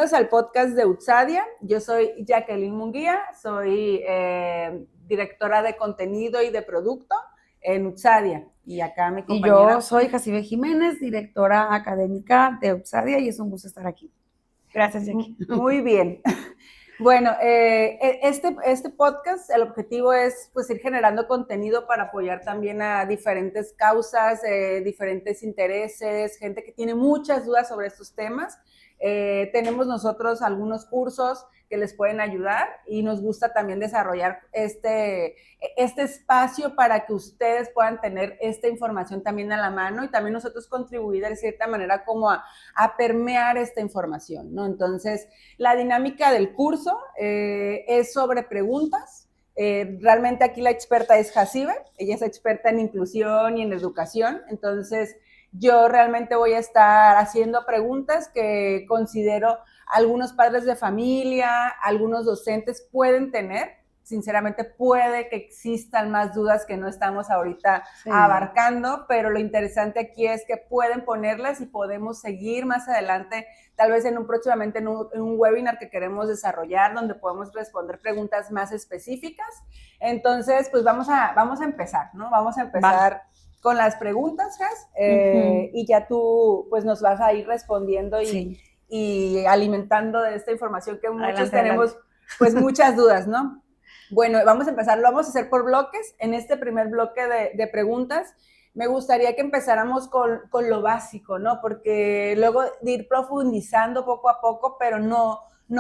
Bienvenidos al podcast de Utsadia. Yo soy Jacqueline Munguía, soy directora de contenido y de producto en Utsadia. Y acá mi compañera. Y yo soy Jacibe Jiménez, directora académica de Utsadia, y es un gusto estar aquí. Gracias, Jackie. Muy bien. Bueno, este podcast, el objetivo es pues ir generando contenido para apoyar también a diferentes causas, diferentes intereses, gente que tiene muchas dudas sobre estos temas. Tenemos nosotros algunos cursos que les pueden ayudar y nos gusta también desarrollar este espacio para que ustedes puedan tener esta información también a la mano y también nosotros contribuir de cierta manera como a permear esta información, ¿no? Entonces, la dinámica del curso es sobre preguntas. Realmente aquí la experta es Jacibe, ella es experta en inclusión y en educación, entonces yo realmente voy a estar haciendo preguntas que considero algunos padres de familia, algunos docentes pueden tener. Sinceramente puede que existan más dudas que no estamos ahorita abarcando, pero lo interesante aquí es que pueden ponerlas y podemos seguir más adelante, tal vez próximamente en un webinar que queremos desarrollar donde podemos responder preguntas más específicas. Entonces, pues vamos a empezar, ¿no? Vamos a empezar con las preguntas, Jas, y ya tú pues nos vas a ir respondiendo y alimentando de esta información que muchos tenemos pues muchas dudas, ¿no? Bueno, vamos a empezar, lo vamos a hacer por bloques. En este primer bloque de preguntas, me gustaría que empezáramos con lo básico, ¿no? Porque luego de ir profundizando poco a poco, pero no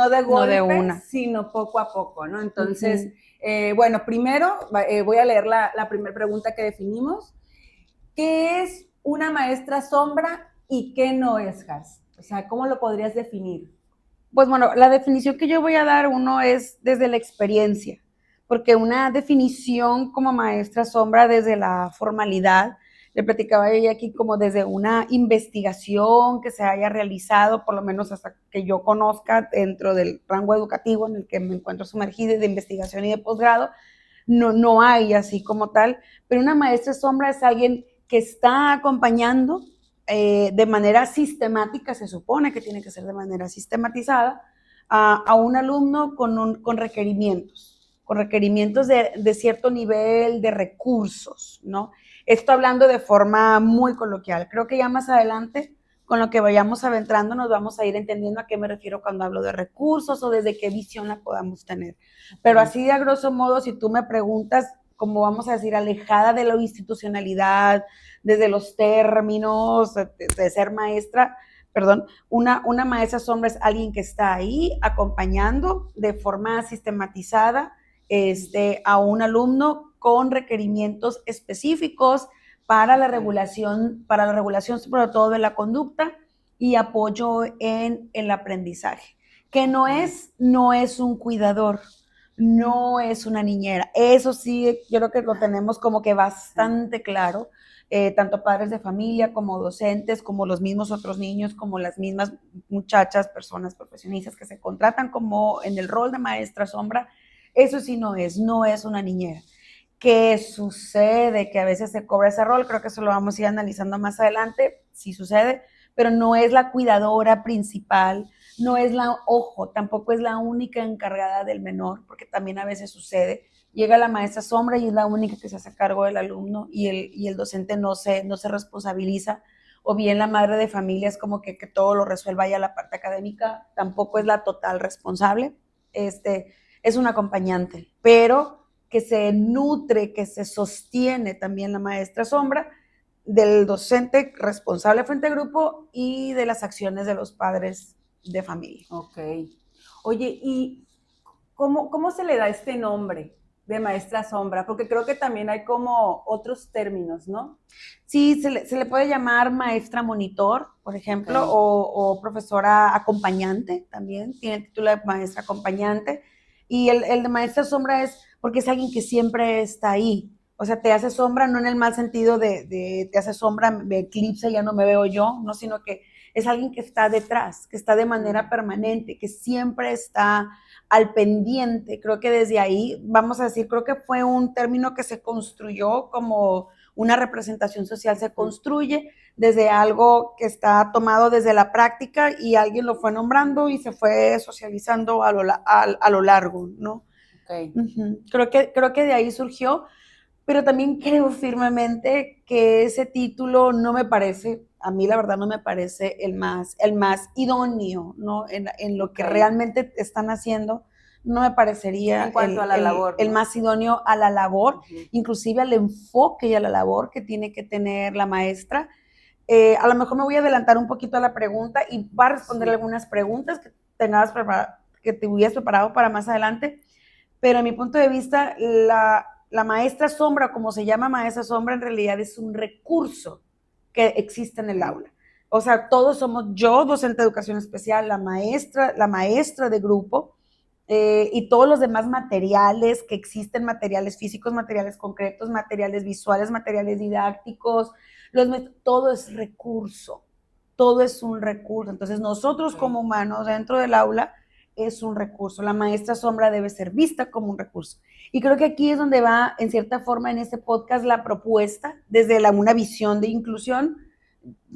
de golpe, sino poco a poco, ¿no? Entonces, bueno, primero voy a leer la primera pregunta que definimos. ¿Qué es una maestra sombra y qué no es, Jas? O sea, ¿cómo lo podrías definir? Pues bueno, la definición que yo voy a dar es desde la experiencia, porque una definición como maestra sombra desde la formalidad, le platicaba yo aquí como desde una investigación que se haya realizado, por lo menos hasta que yo conozca dentro del rango educativo en el que me encuentro sumergida de investigación y de posgrado, no hay así como tal, pero una maestra sombra es alguien que está acompañando de manera sistemática, se supone que tiene que ser de manera sistematizada, a un alumno con requerimientos de cierto nivel de recursos, ¿no? Esto hablando de forma muy coloquial. Creo que ya más adelante, con lo que vayamos adentrando, nos vamos a ir entendiendo a qué me refiero cuando hablo de recursos o desde qué visión la podamos tener. Pero así de a grosso modo, si tú me preguntas, como vamos a decir, alejada de la institucionalidad, desde los términos de ser maestra, perdón, una maestra sombra es alguien que está ahí acompañando de forma sistematizada a un alumno con requerimientos específicos para la regulación sobre todo de la conducta y apoyo en el aprendizaje. Que no es un cuidador, no es una niñera. Eso sí, yo creo que lo tenemos como que bastante claro, tanto padres de familia como docentes, como los mismos otros niños, como las mismas muchachas, personas profesionistas que se contratan como en el rol de maestra sombra. Eso sí no es una niñera. ¿Qué sucede? Que a veces se cobra ese rol, creo que eso lo vamos a ir analizando más adelante, sí sucede, pero no es la cuidadora principal, no es tampoco es la única encargada del menor, porque también a veces sucede, llega la maestra sombra y es la única que se hace cargo del alumno y el docente no se responsabiliza, o bien la madre de familia es como que todo lo resuelva ya la parte académica, tampoco es la total responsable, es un acompañante, pero que se nutre, que se sostiene también la maestra sombra del docente responsable frente al grupo y de las acciones de los padres de familia. Ok. Oye, ¿y cómo se le da este nombre de maestra sombra? Porque creo que también hay como otros términos, ¿no? Sí, se le puede llamar maestra monitor, por ejemplo, o profesora acompañante también, tiene el título de maestra acompañante. Y el de maestra sombra es porque es alguien que siempre está ahí. O sea, te hace sombra no en el mal sentido de te hace sombra, me eclipsa, ya no me veo yo, no, sino que es alguien que está detrás, que está de manera permanente, que siempre está al pendiente. Creo que desde ahí, vamos a decir, creo que fue un término que se construyó como Una representación social se construye desde algo que está tomado desde la práctica y alguien lo fue nombrando y se fue socializando a lo largo, ¿no? Okay. Creo que de ahí surgió, pero también creo firmemente que ese título no me parece, a mí la verdad no me parece el más idóneo, ¿no? En lo que realmente están haciendo, no me parecería en cuanto a la labor, el ¿no? más idóneo a la labor, inclusive al enfoque y a la labor que tiene que tener la maestra. A lo mejor me voy a adelantar un poquito a la pregunta y va a responder algunas preguntas que te hubieras preparado para más adelante, pero a mi punto de vista, la maestra sombra, como se llama maestra sombra, en realidad es un recurso que existe en el aula. O sea, todos somos, yo, docente de educación especial, la maestra de grupo, y todos los demás materiales que existen, materiales físicos, materiales concretos, materiales visuales, materiales didácticos, todo es recurso, todo es un recurso. Entonces nosotros como humanos dentro del aula es un recurso, la maestra sombra debe ser vista como un recurso. Y creo que aquí es donde va, en cierta forma, en este podcast la propuesta, desde una visión de inclusión,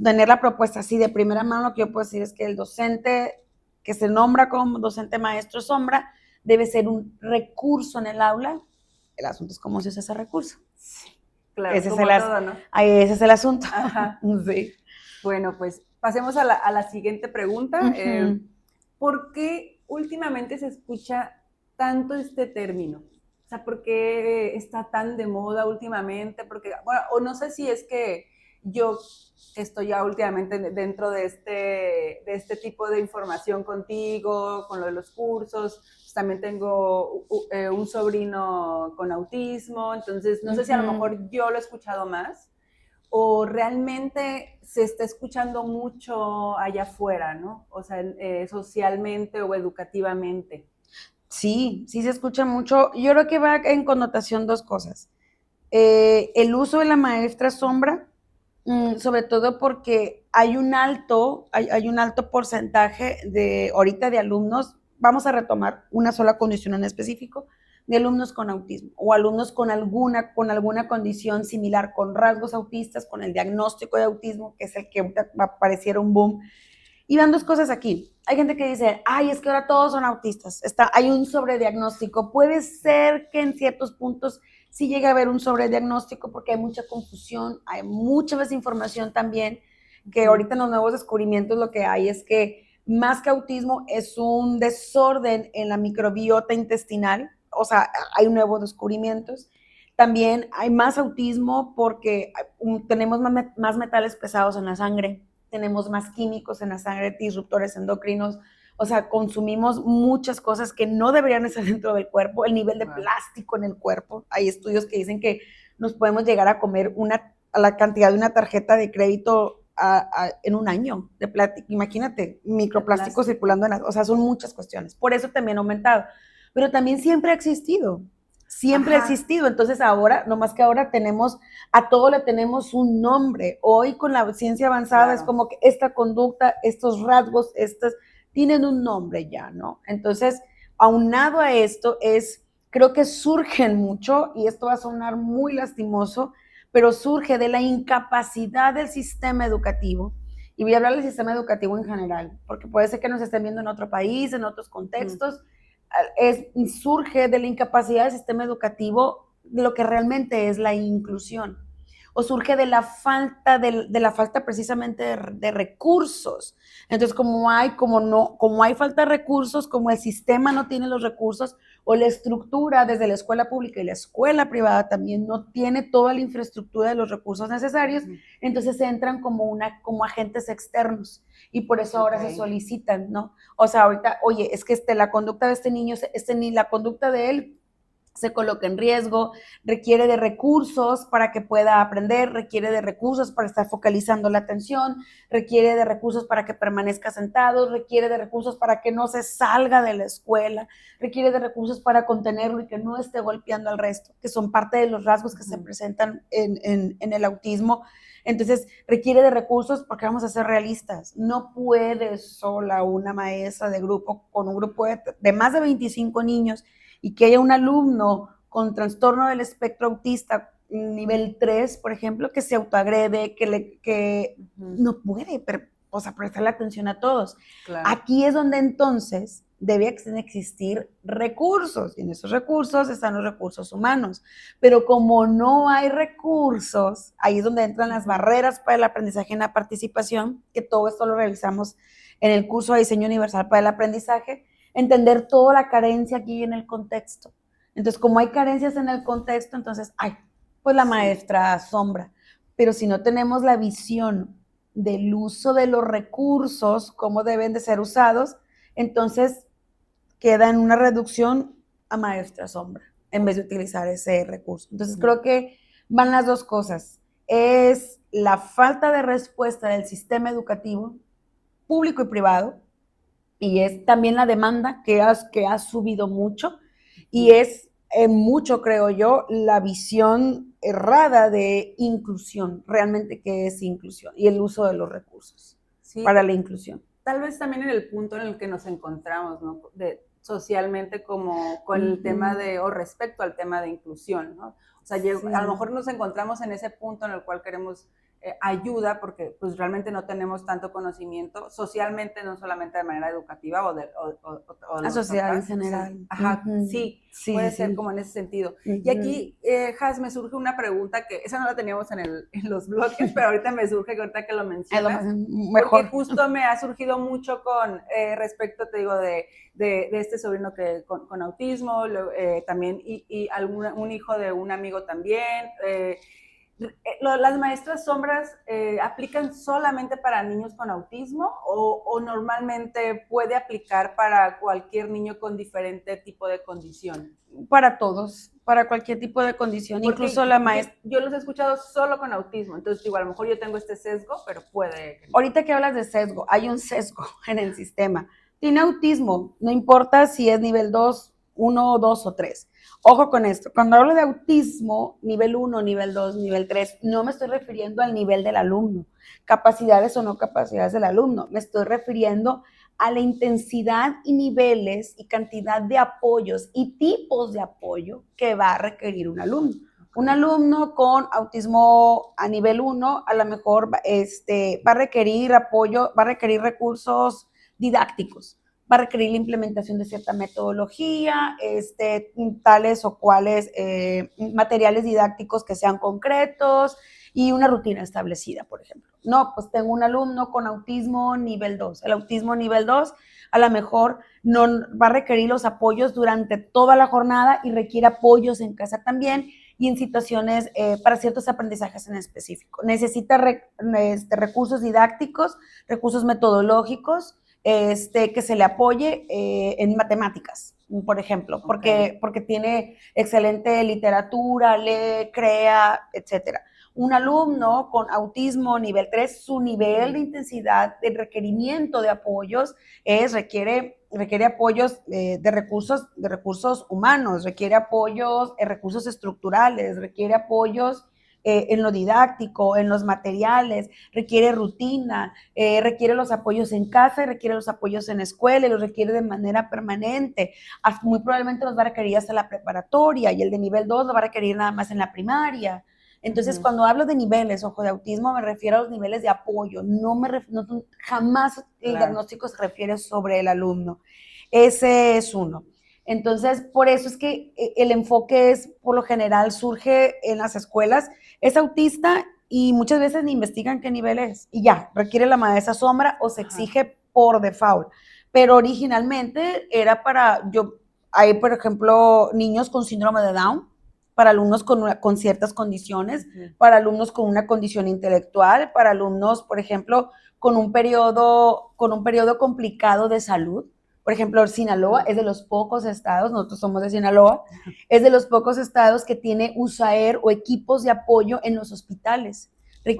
tener la propuesta así de primera mano. Lo que yo puedo decir es que el docente que se nombra como docente maestro sombra debe ser un recurso en el aula. El asunto es cómo se usa ese recurso. Sí, claro, Ese, todo, ¿no? Ese es el asunto. Ajá. Sí. Bueno, pues pasemos a la siguiente pregunta. ¿Por qué últimamente se escucha tanto este término? O sea, ¿por qué está tan de moda últimamente? Porque, bueno, o no sé si es que yo estoy ya últimamente dentro de este tipo de información contigo, con lo de los cursos. Pues también tengo un sobrino con autismo, entonces no sé si a lo mejor yo lo he escuchado más o realmente se está escuchando mucho allá afuera, ¿no? O sea, socialmente o educativamente. Sí, sí se escucha mucho. Yo creo que va en connotación dos cosas. El uso de la maestra sombra, sobre todo porque hay un alto porcentaje de ahorita de alumnos, vamos a retomar una sola condición en específico, de alumnos con autismo o alumnos con alguna condición similar, con rasgos autistas, con el diagnóstico de autismo, que es el que pareciera un boom. Y van dos cosas aquí. Hay gente que dice, ay, es que ahora todos son autistas. Hay un sobrediagnóstico. Puede ser que en ciertos puntos sí llegue a haber un sobrediagnóstico porque hay mucha confusión, hay mucha desinformación también, que ahorita en los nuevos descubrimientos lo que hay es que más que autismo es un desorden en la microbiota intestinal. O sea, hay nuevos descubrimientos. También hay más autismo porque tenemos más metales pesados en la sangre, tenemos más químicos en la sangre, disruptores endocrinos. O sea, consumimos muchas cosas que no deberían estar dentro del cuerpo. El nivel de plástico en el cuerpo. Hay estudios que dicen que nos podemos llegar a comer a la cantidad de una tarjeta de crédito en un año de plástico. Imagínate, microplástico circulando o sea, son muchas cuestiones. Por eso también ha aumentado. Pero también siempre ha existido. Siempre ha existido. Entonces ahora, nomás que ahora a todo le tenemos un nombre. Hoy con la ciencia avanzada es como que esta conducta, estos rasgos, tienen un nombre ya, ¿no? Entonces, aunado a esto creo que surgen mucho, y esto va a sonar muy lastimoso, pero surge de la incapacidad del sistema educativo. Y voy a hablar del sistema educativo en general, porque puede ser que nos estén viendo en otro país, en otros contextos. Surge de la incapacidad del sistema educativo de lo que realmente es la inclusión, o surge de la falta precisamente de recursos. Entonces, como hay falta de recursos, como el sistema no tiene los recursos, o la estructura desde la escuela pública y la escuela privada también no tiene toda la infraestructura de los recursos necesarios, entonces entran como agentes externos, y por eso ahora se solicitan, ¿no? O sea, ahorita, oye, es que la conducta de este niño, la conducta de él se coloca en riesgo, requiere de recursos para que pueda aprender, requiere de recursos para estar focalizando la atención, requiere de recursos para que permanezca sentado, requiere de recursos para que no se salga de la escuela, requiere de recursos para contenerlo y que no esté golpeando al resto, que son parte de los rasgos que se presentan en el autismo. Entonces, requiere de recursos porque vamos a ser realistas. No puede sola una maestra de grupo con un grupo de más de 25 niños y que haya un alumno con trastorno del espectro autista nivel 3, por ejemplo, que se autoagrede, que no puede, o sea, prestarle atención a todos. Claro. Aquí es donde entonces debe existir recursos, y en esos recursos están los recursos humanos. Pero como no hay recursos, ahí es donde entran las barreras para el aprendizaje en la participación, que todo esto lo realizamos en el curso de Diseño Universal para el Aprendizaje, entender toda la carencia aquí en el contexto. Entonces, como hay carencias en el contexto, entonces, pues la maestra sombra. Pero si no tenemos la visión del uso de los recursos, cómo deben de ser usados, entonces queda en una reducción a maestra sombra, en vez de utilizar ese recurso. Entonces, creo que van las dos cosas. Es la falta de respuesta del sistema educativo, público y privado, y es también la demanda que ha subido mucho, y es mucho, creo yo, la visión errada de inclusión, realmente qué es inclusión, y el uso de los recursos para la inclusión. Tal vez también en el punto en el que nos encontramos, ¿no? Socialmente como con el tema de, o respecto al tema de inclusión, ¿no? O sea, a lo mejor nos encontramos en ese punto en el cual queremos ayuda porque pues realmente no tenemos tanto conocimiento socialmente, no solamente de manera educativa o la sociedad papás, en general. Ajá, sí, puede ser como en ese sentido. Y aquí, Has, me surge una pregunta que esa no la teníamos en los bloques, pero ahorita me surge que ahorita que lo mencionas, mejor. Porque justo me ha surgido mucho con respecto, te digo, de este sobrino que con autismo, también y un hijo de un amigo también. ¿Las maestras sombras aplican solamente para niños con autismo o normalmente puede aplicar para cualquier niño con diferente tipo de condición? Para todos, para cualquier tipo de condición, porque incluso la maestra. Yo los he escuchado solo con autismo, entonces digo, a lo mejor yo tengo este sesgo, pero puede. Ahorita que hablas de sesgo, hay un sesgo en el sistema. Tiene autismo, no importa si es nivel 2, 1, 2 o 3. Ojo con esto, cuando hablo de autismo, nivel 1, nivel 2, nivel 3, no me estoy refiriendo al nivel del alumno, capacidades o no capacidades del alumno, me estoy refiriendo a la intensidad y niveles y cantidad de apoyos y tipos de apoyo que va a requerir un alumno. Un alumno con autismo a nivel 1 a lo mejor va a requerir apoyo, va a requerir recursos didácticos, va a requerir la implementación de cierta metodología, tales o cuales materiales didácticos que sean concretos y una rutina establecida, por ejemplo. No, pues tengo un alumno con autismo nivel 2. El autismo nivel 2 a lo mejor no va a requerir los apoyos durante toda la jornada y requiere apoyos en casa también y en situaciones para ciertos aprendizajes en específico. Necesita recursos didácticos, recursos metodológicos, que se le apoye en matemáticas, por ejemplo, porque tiene excelente literatura, lee, crea, etcétera. Un alumno con autismo nivel 3, su nivel de intensidad de requerimiento de apoyos requiere apoyos de recursos humanos, requiere apoyos, recursos estructurales, requiere apoyos en lo didáctico, en los materiales, requiere rutina, requiere los apoyos en casa, requiere los apoyos en escuela y los requiere de manera permanente. Muy probablemente los va a requerir hasta la preparatoria y el de nivel 2 lo va a requerir nada más en la primaria. Entonces, cuando hablo de niveles, ojo, de autismo, me refiero a los niveles de apoyo. Jamás el diagnóstico se refiere sobre el alumno. Ese es uno. Entonces, por eso es que el enfoque es, por lo general, surge en las escuelas. Es autista y muchas veces ni investigan qué nivel es. Y ya, requiere la maestra sombra o se exige por default. Pero originalmente era hay, por ejemplo, niños con síndrome de Down, para alumnos con ciertas condiciones, para alumnos con una condición intelectual, para alumnos, por ejemplo, con un periodo complicado de salud. Por ejemplo, Sinaloa es de los pocos estados, nosotros somos de Sinaloa, es de los pocos estados que tiene USAER o equipos de apoyo en los hospitales.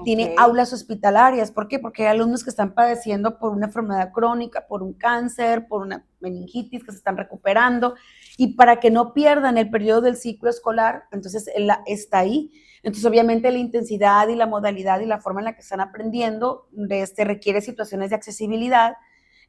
Tiene aulas hospitalarias. ¿Por qué? Porque hay alumnos que están padeciendo por una enfermedad crónica, por un cáncer, por una meningitis, que se están recuperando, y para que no pierdan el periodo del ciclo escolar, entonces él está ahí. Entonces, obviamente, la intensidad y la modalidad y la forma en la que están aprendiendo requiere situaciones de accesibilidad.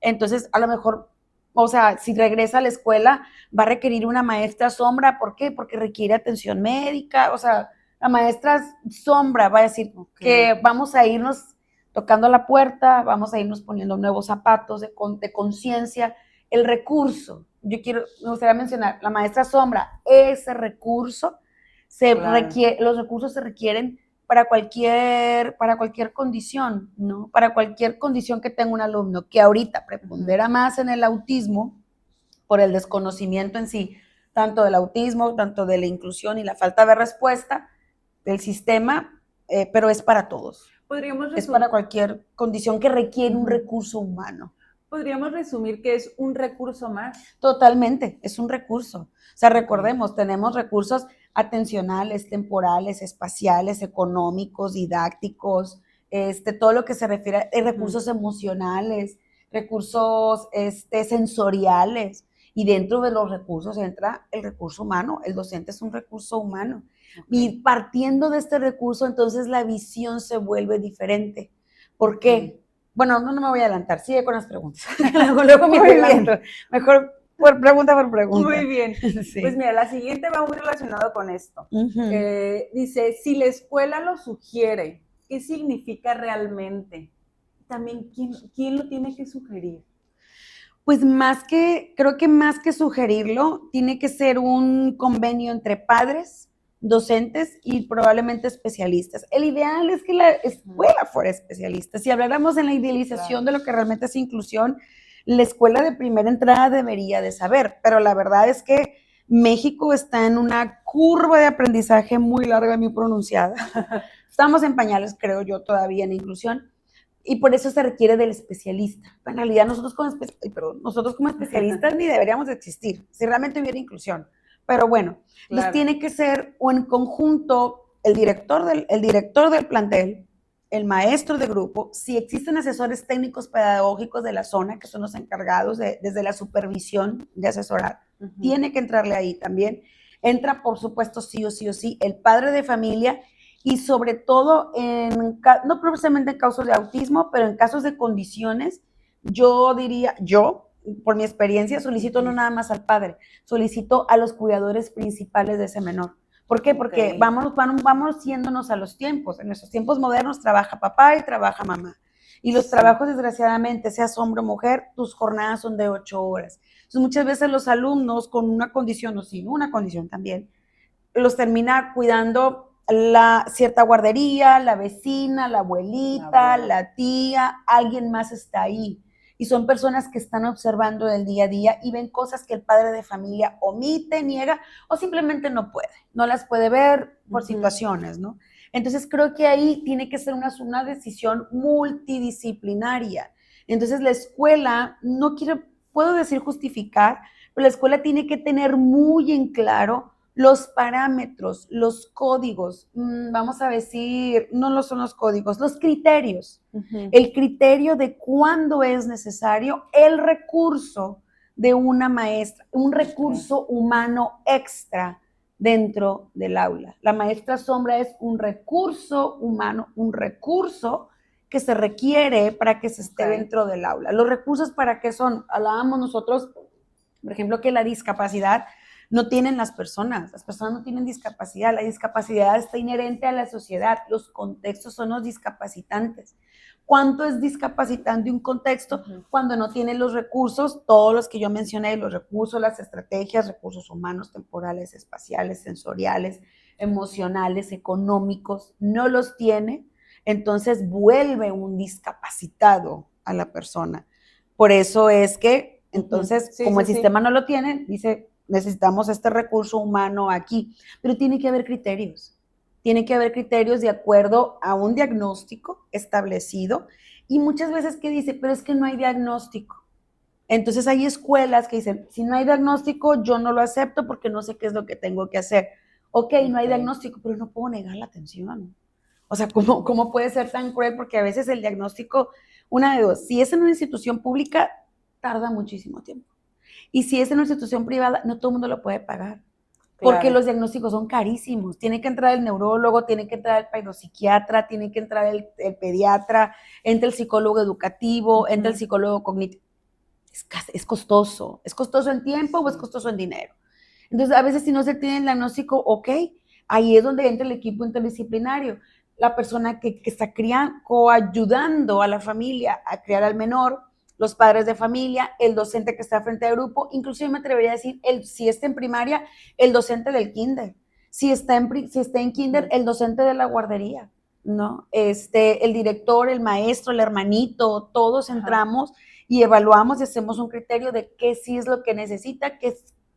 Entonces, a lo mejor, o sea, si regresa a la escuela, va a requerir una maestra sombra. ¿Por qué? Porque requiere atención médica, o sea, La maestra sombra va a decir que vamos a irnos tocando la puerta, vamos a irnos poniendo nuevos zapatos de conciencia. El recurso, me gustaría mencionar, la maestra sombra, ese recurso los recursos se requieren para cualquier condición, ¿no? Para cualquier condición que tenga un alumno, que ahorita prepondera más en el autismo por el desconocimiento en sí, tanto del autismo, tanto de la inclusión y la falta de respuesta del sistema, pero es para todos. Es para cualquier condición que requiere un recurso humano. ¿Podríamos resumir que es un recurso más? Totalmente, es un recurso. O sea, recordemos, tenemos recursos atencionales, temporales, espaciales, económicos, didácticos, todo lo que se refiere a recursos emocionales, recursos sensoriales, y dentro de los recursos entra el recurso humano. El docente es un recurso humano. Y partiendo de este recurso, entonces la visión se vuelve diferente. ¿Por qué? Bueno, no me voy a adelantar, sigue con las preguntas. Luego me adelanto. Mejor pregunta por pregunta. Muy bien. Sí. Pues mira, la siguiente va muy relacionado con esto. Dice, si la escuela lo sugiere, ¿qué significa realmente? También, ¿quién lo tiene que sugerir? Pues creo que más que sugerirlo, tiene que ser un convenio entre padres, docentes y probablemente especialistas. El ideal es que la escuela fuera especialista. Si habláramos en la idealización de lo que realmente es inclusión, la escuela de primera entrada debería de saber, pero la verdad es que México está en una curva de aprendizaje muy larga y muy pronunciada. Estamos en pañales, creo yo, todavía en inclusión. Y por eso se requiere del especialista. En realidad nosotros como especialistas ni deberíamos de existir, si realmente hubiera inclusión. Pero bueno, nos tiene que ser o en conjunto el director del plantel, el maestro de grupo, si existen asesores técnicos pedagógicos de la zona, que son los encargados desde la supervisión de asesorar, tiene que entrarle ahí también. Entra, por supuesto, sí o sí, el padre de familia. Y sobre todo, no precisamente en casos de autismo, pero en casos de condiciones, yo diría, por mi experiencia, solicito no nada más al padre, solicito a los cuidadores principales de ese menor. ¿Por qué? Porque vamos yéndonos a los tiempos. En nuestros tiempos modernos trabaja papá y trabaja mamá. Y los trabajos, desgraciadamente, seas hombre o mujer, tus jornadas son de 8 horas. Entonces, muchas veces los alumnos con una condición o sin una condición también, los termina cuidando la cierta guardería, la vecina, la abuelita, la tía, alguien más está ahí. Y son personas que están observando el día a día y ven cosas que el padre de familia omite, niega o simplemente no puede, no las puede ver por situaciones, ¿no? Entonces creo que ahí tiene que ser una decisión multidisciplinaria. Entonces la escuela, puedo decir justificar, pero la escuela tiene que tener muy en claro los parámetros, los códigos, vamos a decir, no son los códigos, los criterios. El criterio de cuándo es necesario el recurso de una maestra, un recurso humano extra dentro del aula. La maestra sombra es un recurso humano, un recurso que se requiere para que se esté dentro del aula. Los recursos, ¿para qué son? Hablábamos nosotros, por ejemplo, que la discapacidad no tienen las personas no tienen discapacidad, la discapacidad está inherente a la sociedad, los contextos son los discapacitantes. ¿Cuánto es discapacitante un contexto cuando no tiene los recursos, todos los que yo mencioné, los recursos, las estrategias, recursos humanos, temporales, espaciales, sensoriales, emocionales, económicos, no los tiene? Entonces vuelve un discapacitado a la persona. Por eso es que, entonces, como el sistema no lo tiene, dice, necesitamos este recurso humano aquí, pero tiene que haber criterios. Tiene que haber criterios de acuerdo a un diagnóstico establecido y muchas veces que dice, pero es que no hay diagnóstico. Entonces hay escuelas que dicen, si no hay diagnóstico, yo no lo acepto porque no sé qué es lo que tengo que hacer. Ok, no hay diagnóstico, pero no puedo negar la atención. O sea, ¿cómo puede ser tan cruel? Porque a veces el diagnóstico, una de dos, si es en una institución pública, tarda muchísimo tiempo. Y si es en una institución privada, no todo el mundo lo puede pagar. Porque los diagnósticos son carísimos. Tiene que entrar el neurólogo, tiene que entrar el pedopsiquiatra, tiene que entrar el pediatra, entra el psicólogo educativo, entra el psicólogo cognitivo. Es costoso. ¿Es costoso en tiempo o es costoso en dinero? Entonces, a veces si no se tiene el diagnóstico, ok, Ahí es donde entra el equipo interdisciplinario, la persona que está coayudando a la familia a criar al menor, los padres de familia, el docente que está frente al grupo, inclusive me atrevería a decir, si está en primaria, el docente del kinder, si está en kinder, el docente de la guardería, ¿no? El director, el maestro, el hermanito, todos entramos y evaluamos y hacemos un criterio de qué sí es lo que necesita,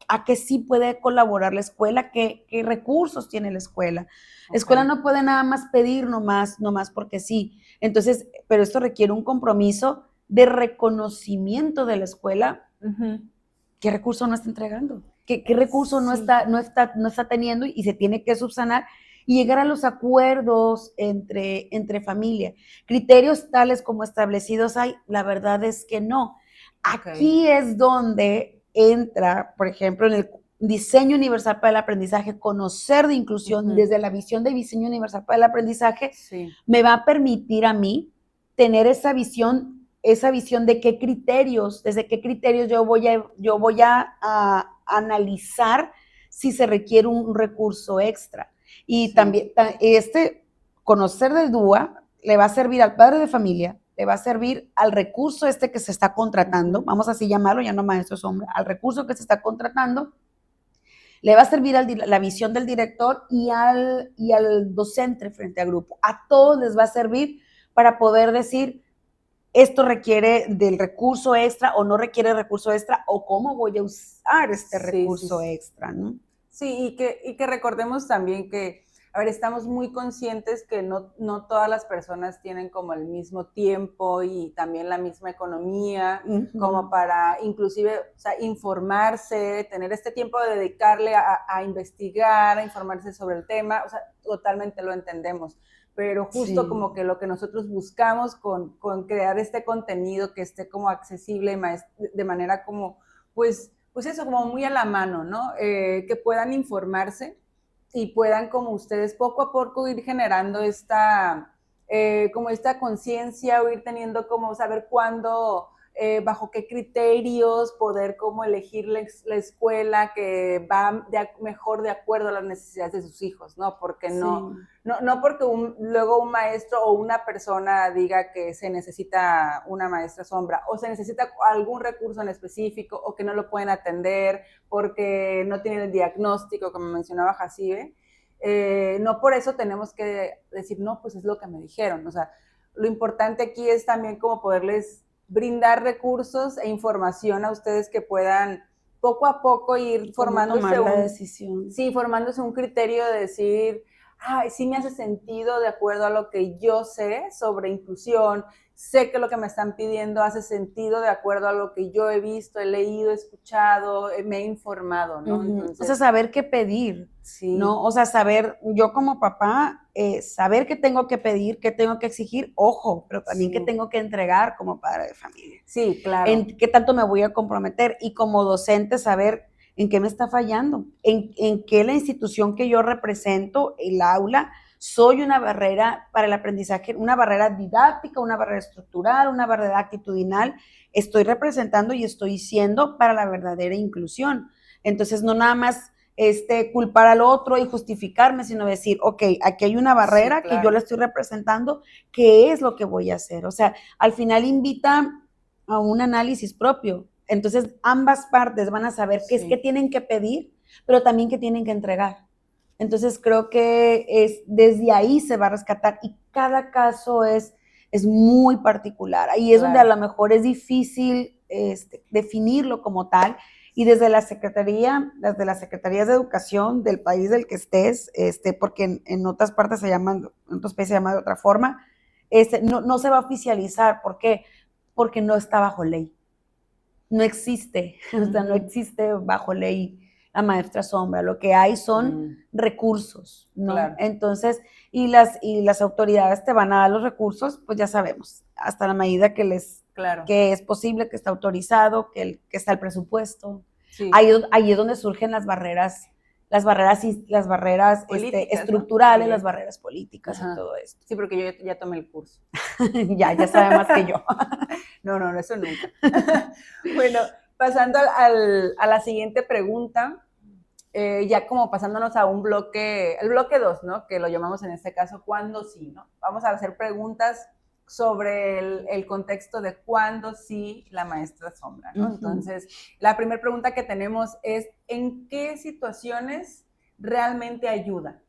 a qué sí puede colaborar la escuela, qué recursos tiene la escuela. La escuela no puede nada más pedir nomás porque sí. Entonces, pero esto requiere un compromiso de reconocimiento de la escuela. ¿Qué recurso no está entregando? ¿Qué recurso no está teniendo y se tiene que subsanar? Y llegar a los acuerdos entre familia. Criterios tales como establecidos hay, la verdad es que no. Aquí es donde entra, por ejemplo, en el diseño universal para el aprendizaje, conocer de inclusión desde la visión de diseño universal para el aprendizaje, me va a permitir a mí tener esa visión de qué criterios, desde qué criterios yo voy a analizar si se requiere un recurso extra. Y también conocer del DUA le va a servir al padre de familia, le va a servir al recurso que se está contratando, vamos así llamarlo, ya no maestro sombra, al recurso que se está contratando, le va a servir la visión del director y al docente frente al grupo. A todos les va a servir para poder decir, esto requiere del recurso extra o no requiere recurso extra, o cómo voy a usar este recurso extra, ¿no? Sí, y que recordemos también que, a ver, estamos muy conscientes que no todas las personas tienen como el mismo tiempo y también la misma economía, como para inclusive, o sea, informarse, tener este tiempo de dedicarle a investigar, a informarse sobre el tema, o sea, totalmente lo entendemos. Pero justo como que lo que nosotros buscamos con crear este contenido que esté como accesible de manera como, pues eso, como muy a la mano, ¿no? Que puedan informarse y puedan como ustedes poco a poco ir generando como esta conciencia o ir teniendo como saber cuándo, bajo qué criterios poder como elegir la escuela que va mejor de acuerdo a las necesidades de sus hijos, ¿no? Porque no porque luego un maestro o una persona diga que se necesita una maestra sombra o se necesita algún recurso en específico o que no lo pueden atender porque no tienen el diagnóstico, como mencionaba Jacibe, no por eso tenemos que decir, no, pues es lo que me dijeron. O sea, lo importante aquí es también como poderles brindar recursos e información a ustedes que puedan poco a poco ir formándose formándose un criterio de decir, sí me hace sentido de acuerdo a lo que yo sé sobre inclusión, sé que lo que me están pidiendo hace sentido de acuerdo a lo que yo he visto, he leído, he escuchado, me he informado, ¿no? Entonces, o sea, saber qué pedir, ¿no? O sea, saber, yo como papá, saber qué tengo que pedir, qué tengo que exigir, ojo, pero también qué tengo que entregar como padre de familia. Sí, claro. En qué tanto me voy a comprometer y como docente saber en qué me está fallando, en qué la institución que yo represento, el aula, soy una barrera para el aprendizaje, una barrera didáctica, una barrera estructural, una barrera actitudinal, estoy representando y estoy siendo para la verdadera inclusión. Entonces, no nada más culpar al otro y justificarme, sino decir, ok, aquí hay una barrera que yo la estoy representando, ¿qué es lo que voy a hacer? O sea, al final invita a un análisis propio. Entonces, ambas partes van a saber qué es que tienen que pedir, pero también qué tienen que entregar. Entonces, creo que desde ahí se va a rescatar y cada caso es muy particular. Ahí es donde a lo mejor es difícil definirlo como tal. Y desde las secretarías de educación del país del que estés, porque en otras partes se llaman, en otros países se llama de otra forma, no se va a oficializar. ¿Por qué? Porque no está bajo ley. No existe, o sea, no existe bajo ley la maestra sombra. Lo que hay son recursos, ¿no? Claro. Entonces, y las autoridades te van a dar los recursos, pues ya sabemos, hasta la medida que que es posible, que está autorizado, que está el presupuesto. Sí. Ahí es donde surgen las barreras estructurales, ¿no? Las barreras políticas y todo esto. Sí, porque yo ya tomé el curso. ya sabe más que yo. No, eso nunca. Bueno, pasando a la siguiente pregunta, ya como pasándonos a un bloque, el bloque 2, ¿no? Que lo llamamos en este caso cuándo sí, ¿no? Vamos a hacer preguntas sobre el contexto de cuándo sí la maestra sombra, ¿no? Entonces, la primera pregunta que tenemos es, ¿en qué situaciones realmente ayuda?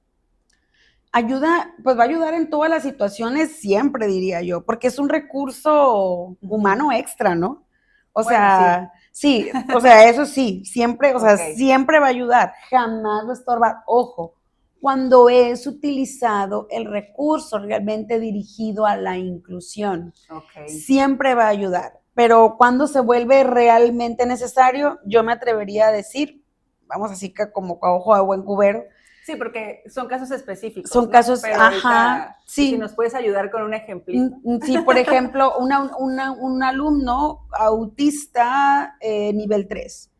Ayuda, pues va a ayudar en todas las situaciones siempre, diría yo, porque es un recurso humano extra, ¿no? O Bueno, sea, sí, o sea, eso sí, siempre, o sea, Ok. siempre va a ayudar, jamás va a estorbar. Ojo, cuando es utilizado el recurso realmente dirigido a la inclusión, Ok. siempre va a ayudar. Pero cuando se vuelve realmente necesario, yo me atrevería a decir, vamos así que como a ojo de buen cubero, Sí, porque son casos específicos, son ¿no? casos, Pero ajá, ahorita, si sí. nos puedes ayudar con un ejemplito. Sí, por ejemplo, un alumno autista nivel 3,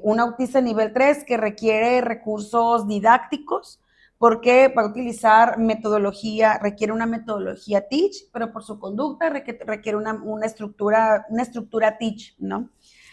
un autista nivel 3 que requiere recursos didácticos, porque para utilizar metodología, requiere una metodología teach, pero por su conducta requiere una estructura teach, ¿no?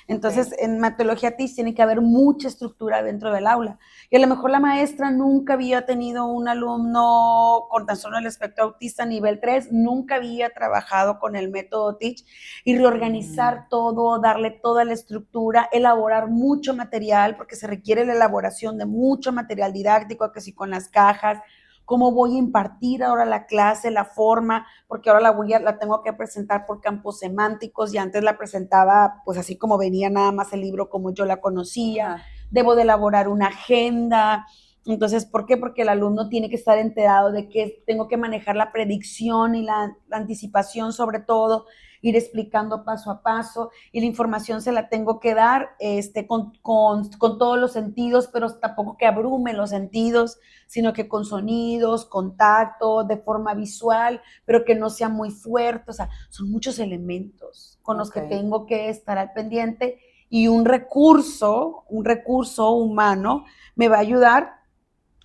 Entonces, Okay. en metodología teach tiene que haber mucha estructura dentro del aula. Y a lo mejor la maestra nunca había tenido un alumno con tan solo el espectro autista nivel 3, nunca había trabajado con el método Teach y reorganizar todo, darle toda la estructura, elaborar mucho material, porque se requiere la elaboración de mucho material didáctico, que si con las cajas, cómo voy a impartir ahora la clase, la forma, porque ahora la tengo que presentar por campos semánticos y antes la presentaba pues así como venía nada más el libro como yo la conocía. Ajá. Debo de elaborar una agenda. Entonces, ¿por qué? Porque el alumno tiene que estar enterado de que tengo que manejar la predicción y la anticipación sobre todo, ir explicando paso a paso y la información se la tengo que dar con todos los sentidos, pero tampoco que abrume los sentidos, sino que con sonidos, contacto, de forma visual, pero que no sea muy fuerte. O sea, son muchos elementos con los que tengo que estar al pendiente y un recurso humano me va a ayudar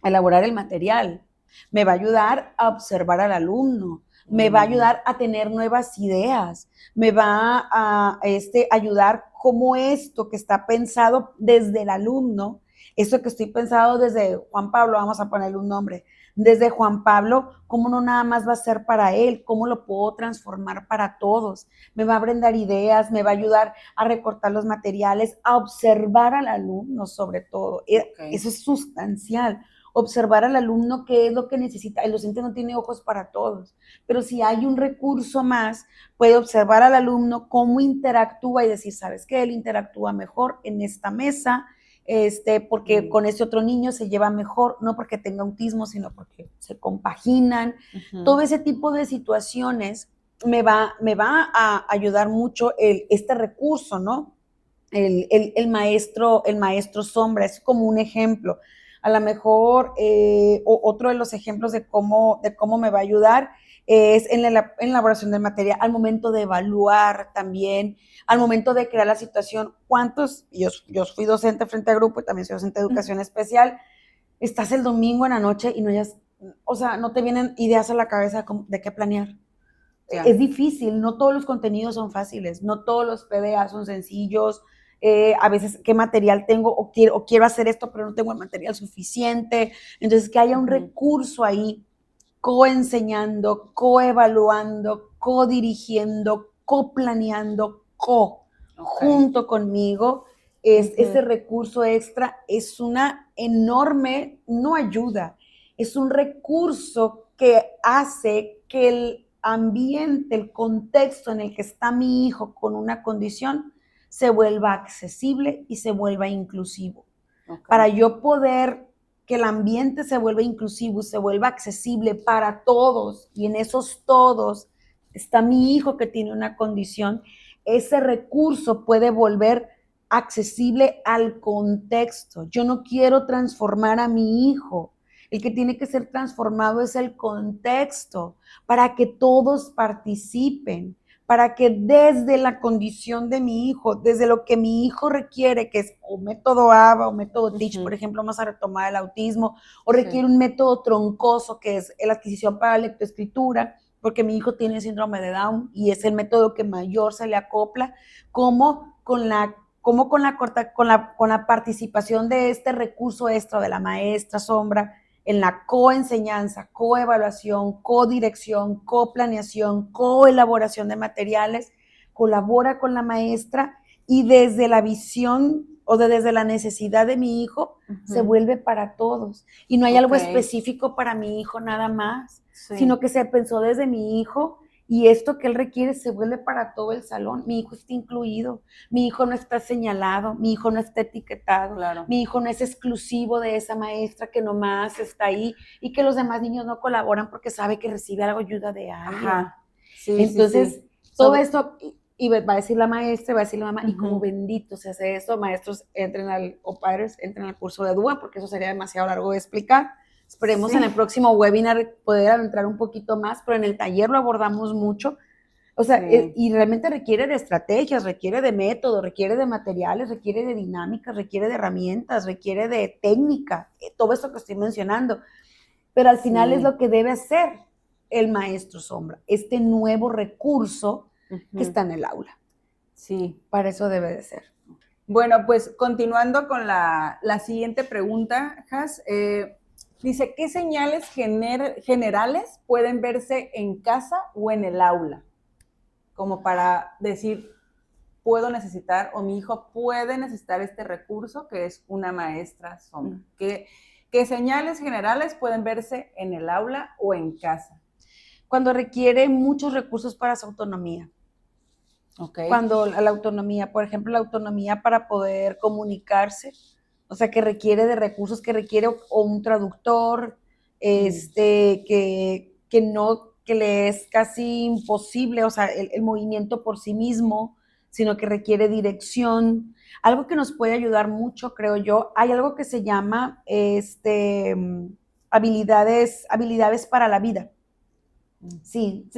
a elaborar el material, me va a ayudar a observar al alumno, me va a ayudar a tener nuevas ideas, me va a ayudar cómo esto que está pensado desde el alumno, esto que estoy pensado desde Juan Pablo, vamos a ponerle un nombre, desde Juan Pablo, cómo no nada más va a ser para él, cómo lo puedo transformar para todos, me va a brindar ideas, me va a ayudar a recortar los materiales, a observar al alumno sobre todo, eso es sustancial, observar al alumno qué es lo que necesita. El docente no tiene ojos para todos, pero si hay un recurso más, puede observar al alumno cómo interactúa y decir, ¿sabes qué? Él interactúa mejor en esta mesa, porque con este otro niño se lleva mejor, no porque tenga autismo, sino porque se compaginan. Todo ese tipo de situaciones me va a ayudar mucho este recurso, ¿no? El maestro sombra, es como un ejemplo. A lo mejor otro de los ejemplos de cómo me va a ayudar es en la elaboración del material, al momento de evaluar también, al momento de crear la situación. ¿Cuántos? Yo fui docente frente a grupo y también soy docente de educación especial. Estás el domingo en la noche y no hayas, o sea, no te vienen ideas a la cabeza de qué planear. Es difícil, no todos los contenidos son fáciles, no todos los PDA son sencillos, a veces qué material tengo o quiero hacer esto, pero no tengo el material suficiente. Entonces, que haya un recurso ahí, coenseñando, coevaluando, codirigiendo, coplaneando, junto conmigo, ese recurso extra es una enorme, no ayuda, es un recurso que hace que el ambiente, el contexto en el que está mi hijo con una condición se vuelva accesible y se vuelva inclusivo. Para yo poder que el ambiente se vuelva inclusivo y se vuelva accesible para todos, y en esos todos está mi hijo que tiene una condición, ese recurso puede volver accesible al contexto. Yo no quiero transformar a mi hijo. El que tiene que ser transformado es el contexto para que todos participen, para que desde la condición de mi hijo, desde lo que mi hijo requiere, que es o método ABA o método Teach, por ejemplo, vamos a retomar el autismo, o requiere un método troncoso, que es la adquisición para lectoescritura, porque mi hijo tiene síndrome de Down y es el método que mayor se le acopla, como con cómo con la participación de este recurso extra de la maestra sombra en la coenseñanza, coevaluación, codirección, coplaneación, coelaboración de materiales, colabora con la maestra y desde la visión o desde la necesidad de mi hijo, se vuelve para todos. Y no hay algo específico para mi hijo nada más, sino que se pensó desde mi hijo y esto que él requiere se vuelve para todo el salón. Mi hijo está incluido, mi hijo no está señalado, mi hijo no está etiquetado, mi hijo no es exclusivo de esa maestra que nomás está ahí y que los demás niños no colaboran porque sabe que recibe algo ayuda de alguien. Entonces, todo esto... Y va a decir la maestra, va a decir la mamá, y como bendito se hace eso, maestros o padres entren al curso de DUA, porque eso sería demasiado largo de explicar. Esperemos en el próximo webinar poder entrar un poquito más, pero en el taller lo abordamos mucho. O sea, y realmente requiere de estrategias, requiere de métodos, requiere de materiales, requiere de dinámicas, requiere de herramientas, requiere de técnica, todo esto que estoy mencionando. Pero al final es lo que debe hacer el maestro sombra, este nuevo recurso que está en el aula. Sí. Para eso debe de ser. Bueno, pues continuando con la siguiente pregunta, Has, dice, ¿qué señales generales pueden verse en casa o en el aula? Como para decir, puedo necesitar o mi hijo puede necesitar este recurso que es una maestra sombra. ¿Qué señales generales pueden verse en el aula o en casa? Cuando requiere muchos recursos para su autonomía. Cuando la autonomía, por ejemplo, la autonomía para poder comunicarse, o sea, que requiere de recursos, que requiere o un traductor, que le es casi imposible, o sea, el movimiento por sí mismo, sino que requiere dirección. Algo que nos puede ayudar mucho, creo yo, hay algo que se llama habilidades para la vida. Sí,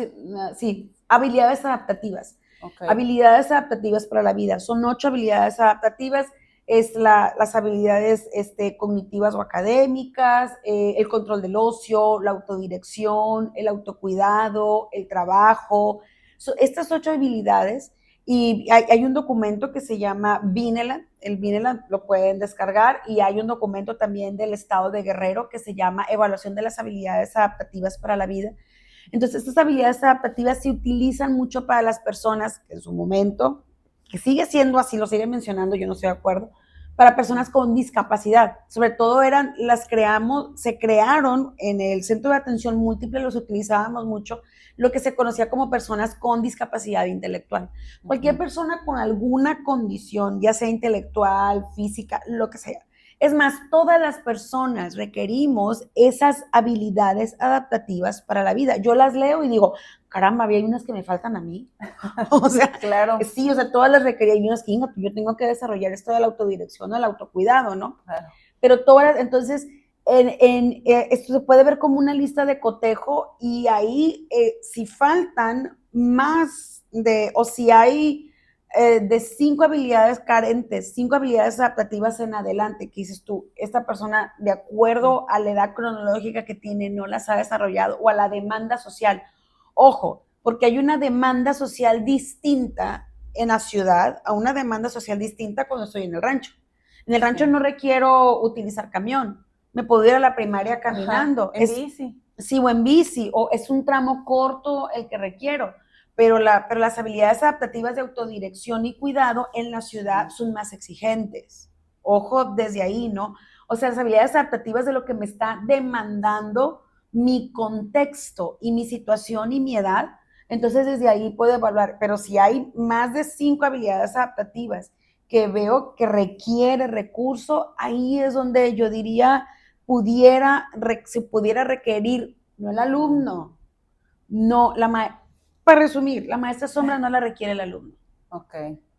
habilidades adaptativas. Habilidades adaptativas para la vida. Son 8 habilidades adaptativas. Es las habilidades cognitivas o académicas, el control del ocio, la autodirección, el autocuidado, el trabajo. Estas 8 habilidades, y hay un documento que se llama Vineland, el Vineland lo pueden descargar, y hay un documento también del Estado de Guerrero que se llama Evaluación de las habilidades adaptativas para la vida. Entonces, estas habilidades adaptativas se utilizan mucho para las personas que en su momento, que sigue siendo así, lo sigue mencionando, yo no estoy de acuerdo, para personas con discapacidad. Sobre todo se crearon en el Centro de Atención Múltiple, los utilizábamos mucho, lo que se conocía como personas con discapacidad intelectual. Cualquier persona con alguna condición, ya sea intelectual, física, lo que sea. Es más, todas las personas requerimos esas habilidades adaptativas para la vida. Yo las leo y digo, caramba, hay unas que me faltan a mí. O sea, claro. Sí, o sea, todas las requería y unas que yo tengo que desarrollar esto de la autodirección, el autocuidado, ¿no? Claro. Pero todas, entonces, esto se puede ver como una lista de cotejo y ahí si faltan más o si hay de 5 habilidades carentes, 5 habilidades adaptativas en adelante, que dices tú, esta persona, de acuerdo a la edad cronológica que tiene, no las ha desarrollado, o a la demanda social. Ojo, porque hay una demanda social distinta en la ciudad a una demanda social distinta cuando estoy en el rancho. En el rancho no requiero utilizar camión, me puedo ir a la primaria caminando. En bici. Sí, o en bici, o es un tramo corto el que requiero. Pero las habilidades adaptativas de autodirección y cuidado en la ciudad son más exigentes. Ojo desde ahí, ¿no? O sea, las habilidades adaptativas de lo que me está demandando mi contexto y mi situación y mi edad, entonces desde ahí puedo evaluar. Pero si hay más de 5 habilidades adaptativas que veo que requiere recurso, ahí es donde yo diría se pudiera requerir, no el alumno, no para resumir, la maestra sombra no la requiere el alumno.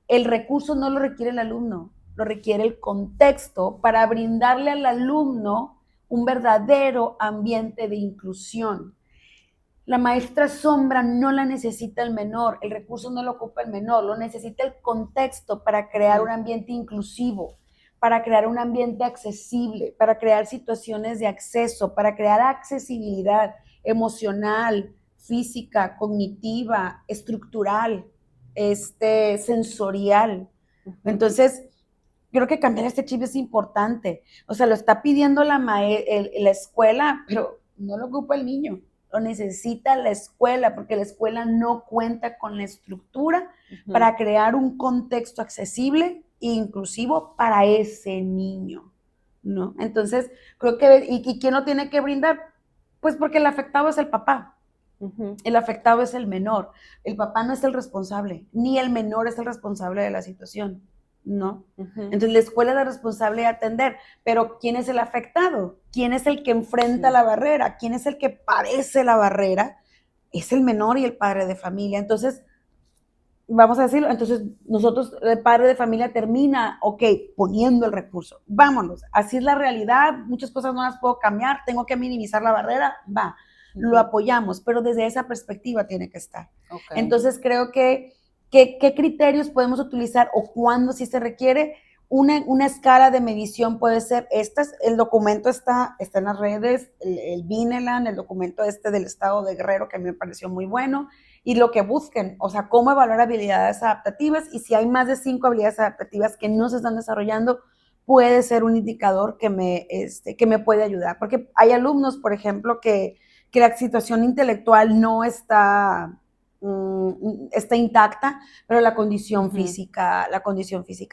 El recurso no lo requiere el alumno, lo requiere el contexto para brindarle al alumno un verdadero ambiente de inclusión. La maestra sombra no la necesita el menor, el recurso no lo ocupa el menor, lo necesita el contexto para crear un ambiente inclusivo, para crear un ambiente accesible, para crear situaciones de acceso, para crear accesibilidad emocional, física, cognitiva, estructural, sensorial. Entonces, creo que cambiar este chip es importante. O sea, lo está pidiendo la escuela, pero no lo ocupa el niño. Lo necesita la escuela, porque la escuela no cuenta con la estructura para crear un contexto accesible e inclusivo para ese niño, ¿no? Entonces, creo que, ¿y quién lo tiene que brindar? Pues porque el afectado es el papá. El afectado es el menor. El papá no es el responsable, ni el menor es el responsable de la situación, ¿no? Entonces la escuela es la responsable de atender, pero ¿quién es el afectado? ¿Quién es el que enfrenta la barrera? ¿Quién es el que padece la barrera? Es el menor y el padre de familia. Entonces, vamos a decirlo, entonces nosotros, el padre de familia termina, ok, poniendo el recurso, vámonos, así es la realidad, muchas cosas no las puedo cambiar, tengo que minimizar la barrera, va, lo apoyamos, pero desde esa perspectiva tiene que estar. Okay. Entonces creo que, ¿qué criterios podemos utilizar o cuándo sí se requiere? Una escala de medición puede ser estas, el documento está en las redes, el Bineland, el documento del estado de Guerrero, que a mí me pareció muy bueno, y lo que busquen, o sea, cómo evaluar habilidades adaptativas, y si hay más de 5 habilidades adaptativas que no se están desarrollando, puede ser un indicador que me puede ayudar, porque hay alumnos, por ejemplo, que la situación intelectual no está intacta, pero la condición física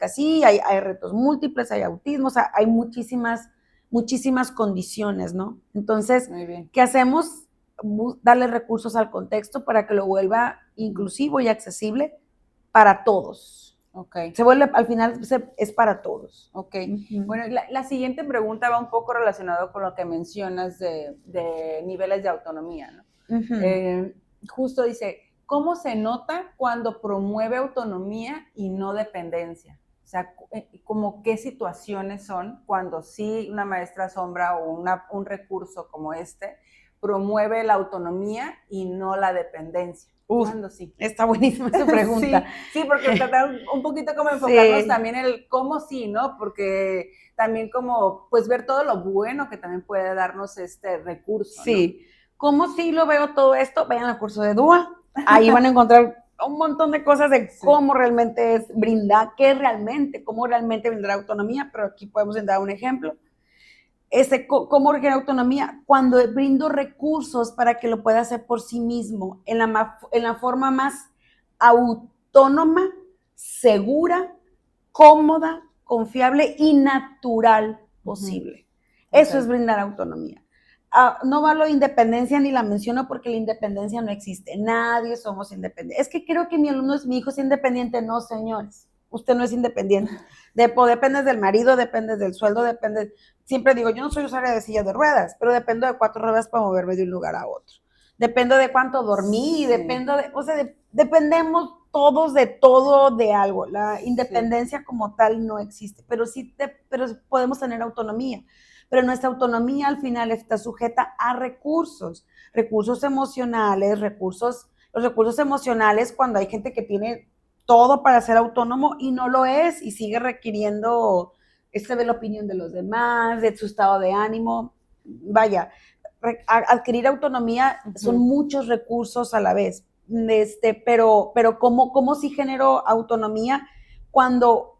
sí, hay retos múltiples, hay autismo, o sea, hay muchísimas condiciones, ¿no? Entonces, ¿qué hacemos? Darle recursos al contexto para que lo vuelva inclusivo y accesible para todos. Okay. Se vuelve, al final es para todos. Ok. Bueno, la siguiente pregunta va un poco relacionado con lo que mencionas de niveles de autonomía, ¿no? Justo dice, ¿cómo se nota cuando promueve autonomía y no dependencia? O sea, como qué situaciones son cuando sí una maestra sombra o un recurso como este promueve la autonomía y no la dependencia. ¿Cuándo sí? Está buenísima esa pregunta. Sí, porque tratar un poquito como enfocarnos también en el cómo sí, ¿no? Porque también como, pues ver todo lo bueno que también puede darnos este recurso, sí, ¿no? ¿Cómo sí lo veo todo esto? Vayan al curso de DUA, ahí van a encontrar un montón de cosas de cómo realmente es brindar, cómo realmente brindar autonomía, pero aquí podemos dar un ejemplo. ¿Cómo requiere autonomía? Cuando brindo recursos para que lo pueda hacer por sí mismo, en la forma más autónoma, segura, cómoda, confiable y natural posible. Eso es brindar autonomía. No hablo de independencia ni la menciono porque la independencia no existe. Nadie somos independientes. Es que creo que mi hijo es independiente. No, señores. Usted no es independiente. Dependes del marido, dependes del sueldo, siempre digo, yo no soy usuaria de silla de ruedas, pero dependo de 4 ruedas para moverme de un lugar a otro. Dependo de cuánto dormí, dependemos todos de todo, de algo. La independencia como tal no existe, pero pero podemos tener autonomía. Pero nuestra autonomía al final está sujeta a recursos emocionales, los recursos emocionales cuando hay gente que tiene todo para ser autónomo y no lo es y sigue requiriendo de la opinión de los demás, de su estado de ánimo. Vaya, adquirir autonomía son muchos recursos a la vez, pero ¿cómo sí genero autonomía? Cuando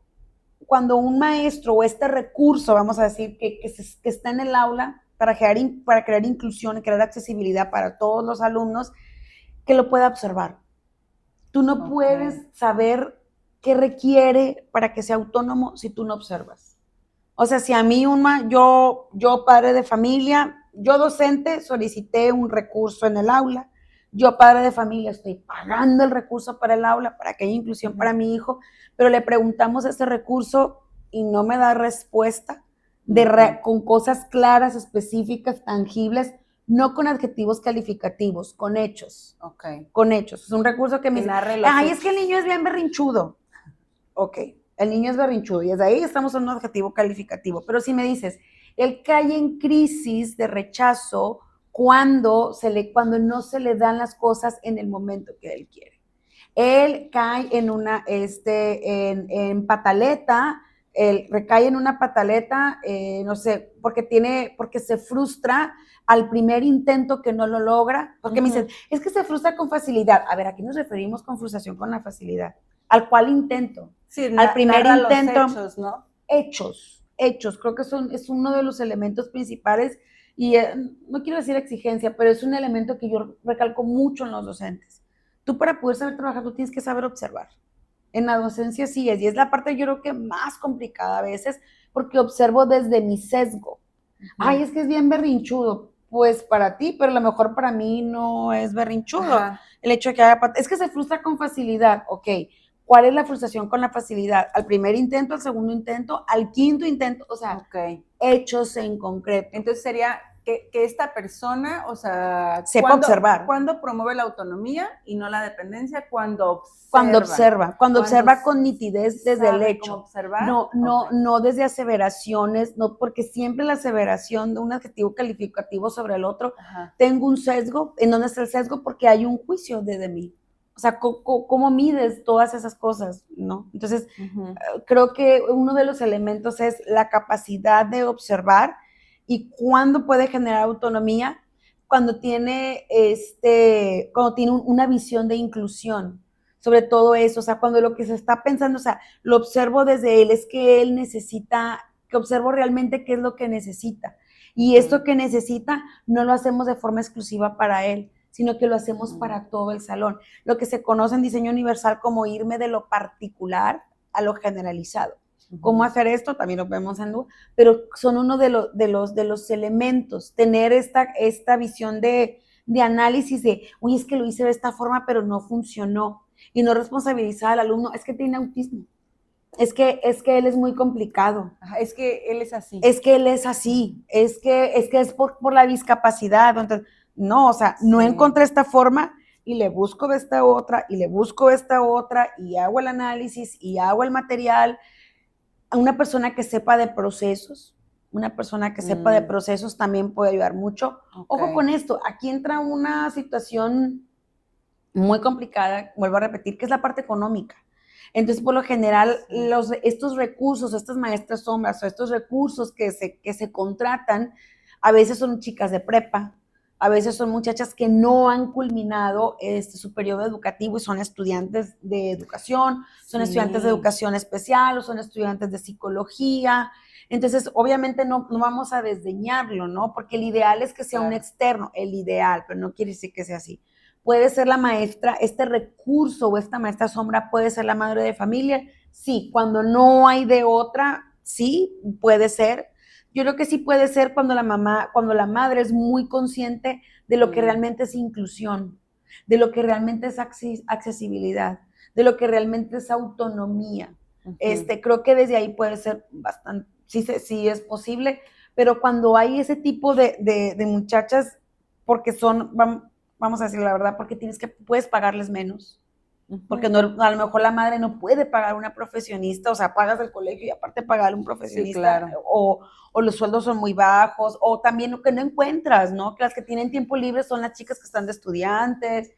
un maestro o este recurso, vamos a decir, que está en el aula para crear inclusión y crear accesibilidad para todos los alumnos, que lo pueda observar. Tú no puedes saber qué requiere para que sea autónomo si tú no observas. O sea, si a mí yo padre de familia, yo docente solicité un recurso en el aula, yo padre de familia estoy pagando el recurso para el aula, para que haya inclusión para mi hijo, pero le preguntamos ese recurso y no me da respuesta con cosas claras, específicas, tangibles, no con adjetivos calificativos, con hechos. Con hechos. Es un recurso que me dice, ay, es que el niño es bien berrinchudo. Ok, el niño es berrinchudo y desde ahí estamos en un adjetivo calificativo. Pero si me dices, él cae en crisis de rechazo cuando no se le dan las cosas en el momento que él quiere. Él cae en pataleta, él recae en una pataleta, no sé, porque se frustra al primer intento que no lo logra, porque me dicen, es que se frustra con facilidad. A ver, ¿a qué nos referimos con frustración con la facilidad? ¿Al cuál intento? Sí, Al primer narra intento, los hechos, ¿no? hechos, creo que es uno de los elementos principales y no quiero decir exigencia, pero es un elemento que yo recalco mucho en los docentes. Tú para poder saber trabajar, tú tienes que saber observar. En la docencia sí es, y es la parte yo creo que más complicada a veces, porque observo desde mi sesgo. Ay, es que es bien berrinchudo. Pues para ti, pero a lo mejor para mí no es berrinchudo. Ajá. El hecho de que haga, es que se frustra con facilidad. Ok, ¿cuál es la frustración con la facilidad? Al primer intento, al segundo intento, al quinto intento, o sea, Ok. hechos en concreto. Entonces sería que esta persona, o sea, Sepa observar. ¿cuándo promueve la autonomía y no la dependencia? Cuando observa con nitidez desde el hecho. Cómo observar. No desde aseveraciones, no, porque siempre la aseveración de un adjetivo calificativo sobre el otro, Ajá. tengo un sesgo. ¿En dónde está el sesgo? Porque hay un juicio desde mí. O sea, ¿cómo mides todas esas cosas? ¿No? Entonces, creo que uno de los elementos es la capacidad de observar y cuándo puede generar autonomía, cuando tiene, una visión de inclusión, sobre todo eso, o sea, cuando lo que se está pensando, o sea, lo observo desde él, es que él necesita, que observo realmente qué es lo que necesita. Y esto que necesita no lo hacemos de forma exclusiva para él, sino que lo hacemos para todo el salón. Lo que se conoce en diseño universal como irme de lo particular a lo generalizado. ¿Cómo hacer esto? También lo vemos en duda, pero son uno de los elementos, tener esta visión de análisis de, oye, es que lo hice de esta forma, pero no funcionó. Y no responsabilizar al alumno, es que tiene autismo, es que él es muy complicado. Ajá, es que él es así. Es que él es así, es por la discapacidad. Entonces, no, o sea, no encontré esta forma y le busco de esta otra, y le busco esta otra, y hago el análisis, y hago el material. Una persona que sepa de procesos, también puede ayudar mucho. Okay. Ojo con esto, aquí entra una situación muy complicada, vuelvo a repetir, que es la parte económica. Entonces, por lo general, estos recursos, estas maestras sombras o estos recursos que se contratan, a veces son chicas de prepa, a veces son muchachas que no han culminado su periodo educativo y son estudiantes de educación, son estudiantes de educación especial o son estudiantes de psicología. Entonces, obviamente no vamos a desdeñarlo, ¿no? Porque el ideal es que sea un externo, el ideal, pero no quiere decir que sea así. Puede ser la maestra, este recurso o esta maestra sombra puede ser la madre de familia, sí, cuando no hay de otra, sí, puede ser. Yo creo que sí puede ser cuando la madre es muy consciente de lo que realmente es inclusión, de lo que realmente es accesibilidad, de lo que realmente es autonomía. Creo que desde ahí puede ser bastante, sí es posible, pero cuando hay ese tipo de muchachas, porque vamos a decir la verdad, porque puedes pagarles menos. Porque no, a lo mejor la madre no puede pagar una profesionista, o sea, pagas el colegio y aparte pagar un profesionista, sí, claro. o los sueldos son muy bajos, o también lo que no encuentras, ¿no? Que las que tienen tiempo libre son las chicas que están de estudiantes.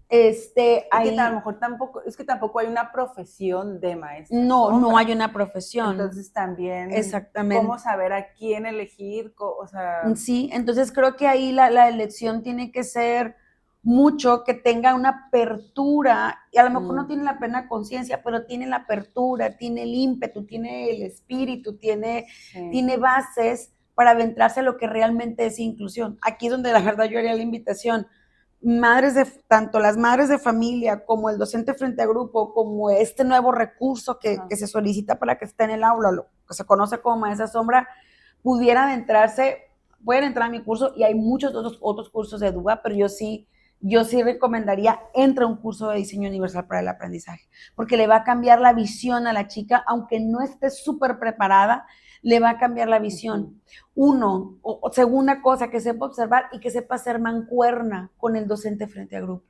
Que a lo mejor tampoco hay una profesión de maestra. No hay una profesión. Entonces también, exactamente, cómo saber a quién elegir, o sea. Sí, entonces creo que ahí la elección tiene que ser mucho, que tenga una apertura, y a lo mejor no tiene la plena conciencia, pero tiene la apertura, tiene el ímpetu, tiene el espíritu, tiene bases para adentrarse a lo que realmente es inclusión. Aquí es donde la verdad yo haría la invitación. Tanto las madres de familia como el docente frente a grupo, como este nuevo recurso que se solicita para que esté en el aula, lo que se conoce como maestra sombra, pudiera adentrarse, pueden entrar a mi curso y hay muchos otros cursos de DUA, pero yo sí recomendaría, entra a un curso de diseño universal para el aprendizaje, porque le va a cambiar la visión a la chica, aunque no esté súper preparada, le va a cambiar la visión. Segunda cosa, que sepa observar y que sepa hacer mancuerna con el docente frente a grupo.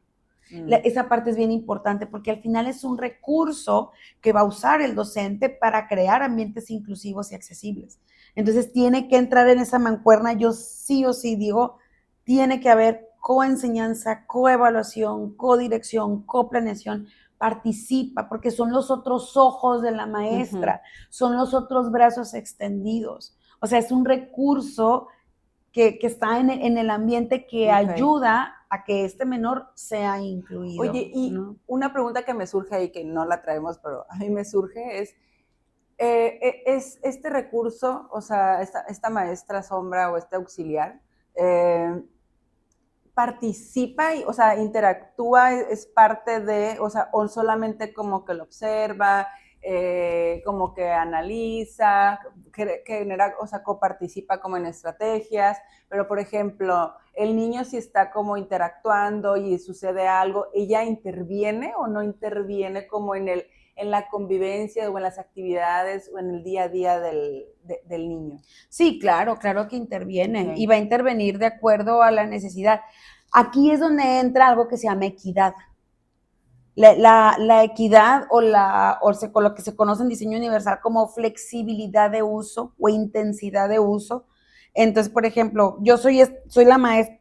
Esa parte es bien importante porque al final es un recurso que va a usar el docente para crear ambientes inclusivos y accesibles. Entonces tiene que entrar en esa mancuerna. Yo sí o sí digo, tiene que haber coenseñanza, coevaluación, codirección, coplaneación. Participa porque son los otros ojos de la maestra, son los otros brazos extendidos. O sea, es un recurso que está en el ambiente que Ok. ayuda a que este menor sea incluido. Oye, y ¿no? una pregunta que me surge ahí, que no la traemos, pero a mí me surge, es este recurso, o sea, esta maestra sombra o este auxiliar, participa, o sea, interactúa, es parte de, o sea, o solamente como que lo observa, como que analiza, que genera, o sea, coparticipa como en estrategias, pero por ejemplo, el niño si está como interactuando y sucede algo, ¿ella interviene o no interviene como en la convivencia o en las actividades o en el día a día del niño? Sí, claro, claro que interviene Okay. y va a intervenir de acuerdo a la necesidad. Aquí es donde entra algo que se llama equidad. La equidad o lo que se conoce en diseño universal como flexibilidad de uso o intensidad de uso. Entonces, por ejemplo, yo soy la maestra,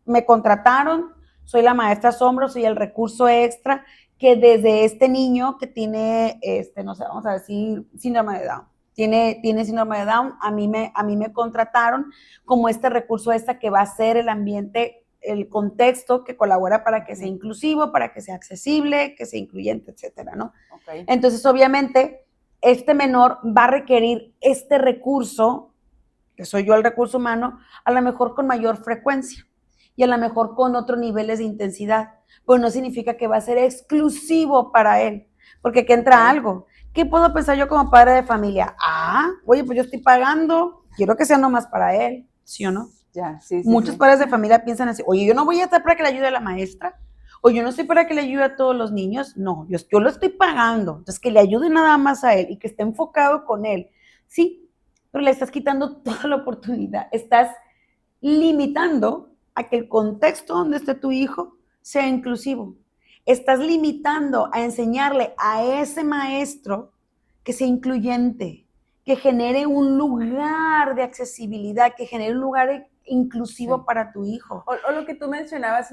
me contrataron, soy la maestra asombro, soy el recurso extra que desde este niño que tiene, no sé, vamos a decir, síndrome de Down, tiene síndrome de Down, a mí me contrataron como este recurso extra que va a ser el ambiente, el contexto que colabora para que sea inclusivo, para que sea accesible, que sea incluyente, etcétera, ¿no? Okay. Entonces, obviamente, este menor va a requerir este recurso, que soy yo el recurso humano, a lo mejor con mayor frecuencia y a lo mejor con otros niveles de intensidad, pues no significa que va a ser exclusivo para él, porque aquí entra algo. ¿Qué puedo pensar yo como padre de familia? Oye, pues yo estoy pagando, quiero que sea nomás para él, ¿sí o no? Ya, sí, sí. Muchos padres de familia piensan así, oye, yo no voy a estar para que le ayude a la maestra, o yo no estoy para que le ayude a todos los niños, no, yo lo estoy pagando, entonces que le ayude nada más a él y que esté enfocado con él, sí, pero le estás quitando toda la oportunidad, estás limitando a que el contexto donde esté tu hijo sea inclusivo. Estás limitando a enseñarle a ese maestro que sea incluyente, que genere un lugar de accesibilidad, que genere un lugar inclusivo para tu hijo. O lo que tú mencionabas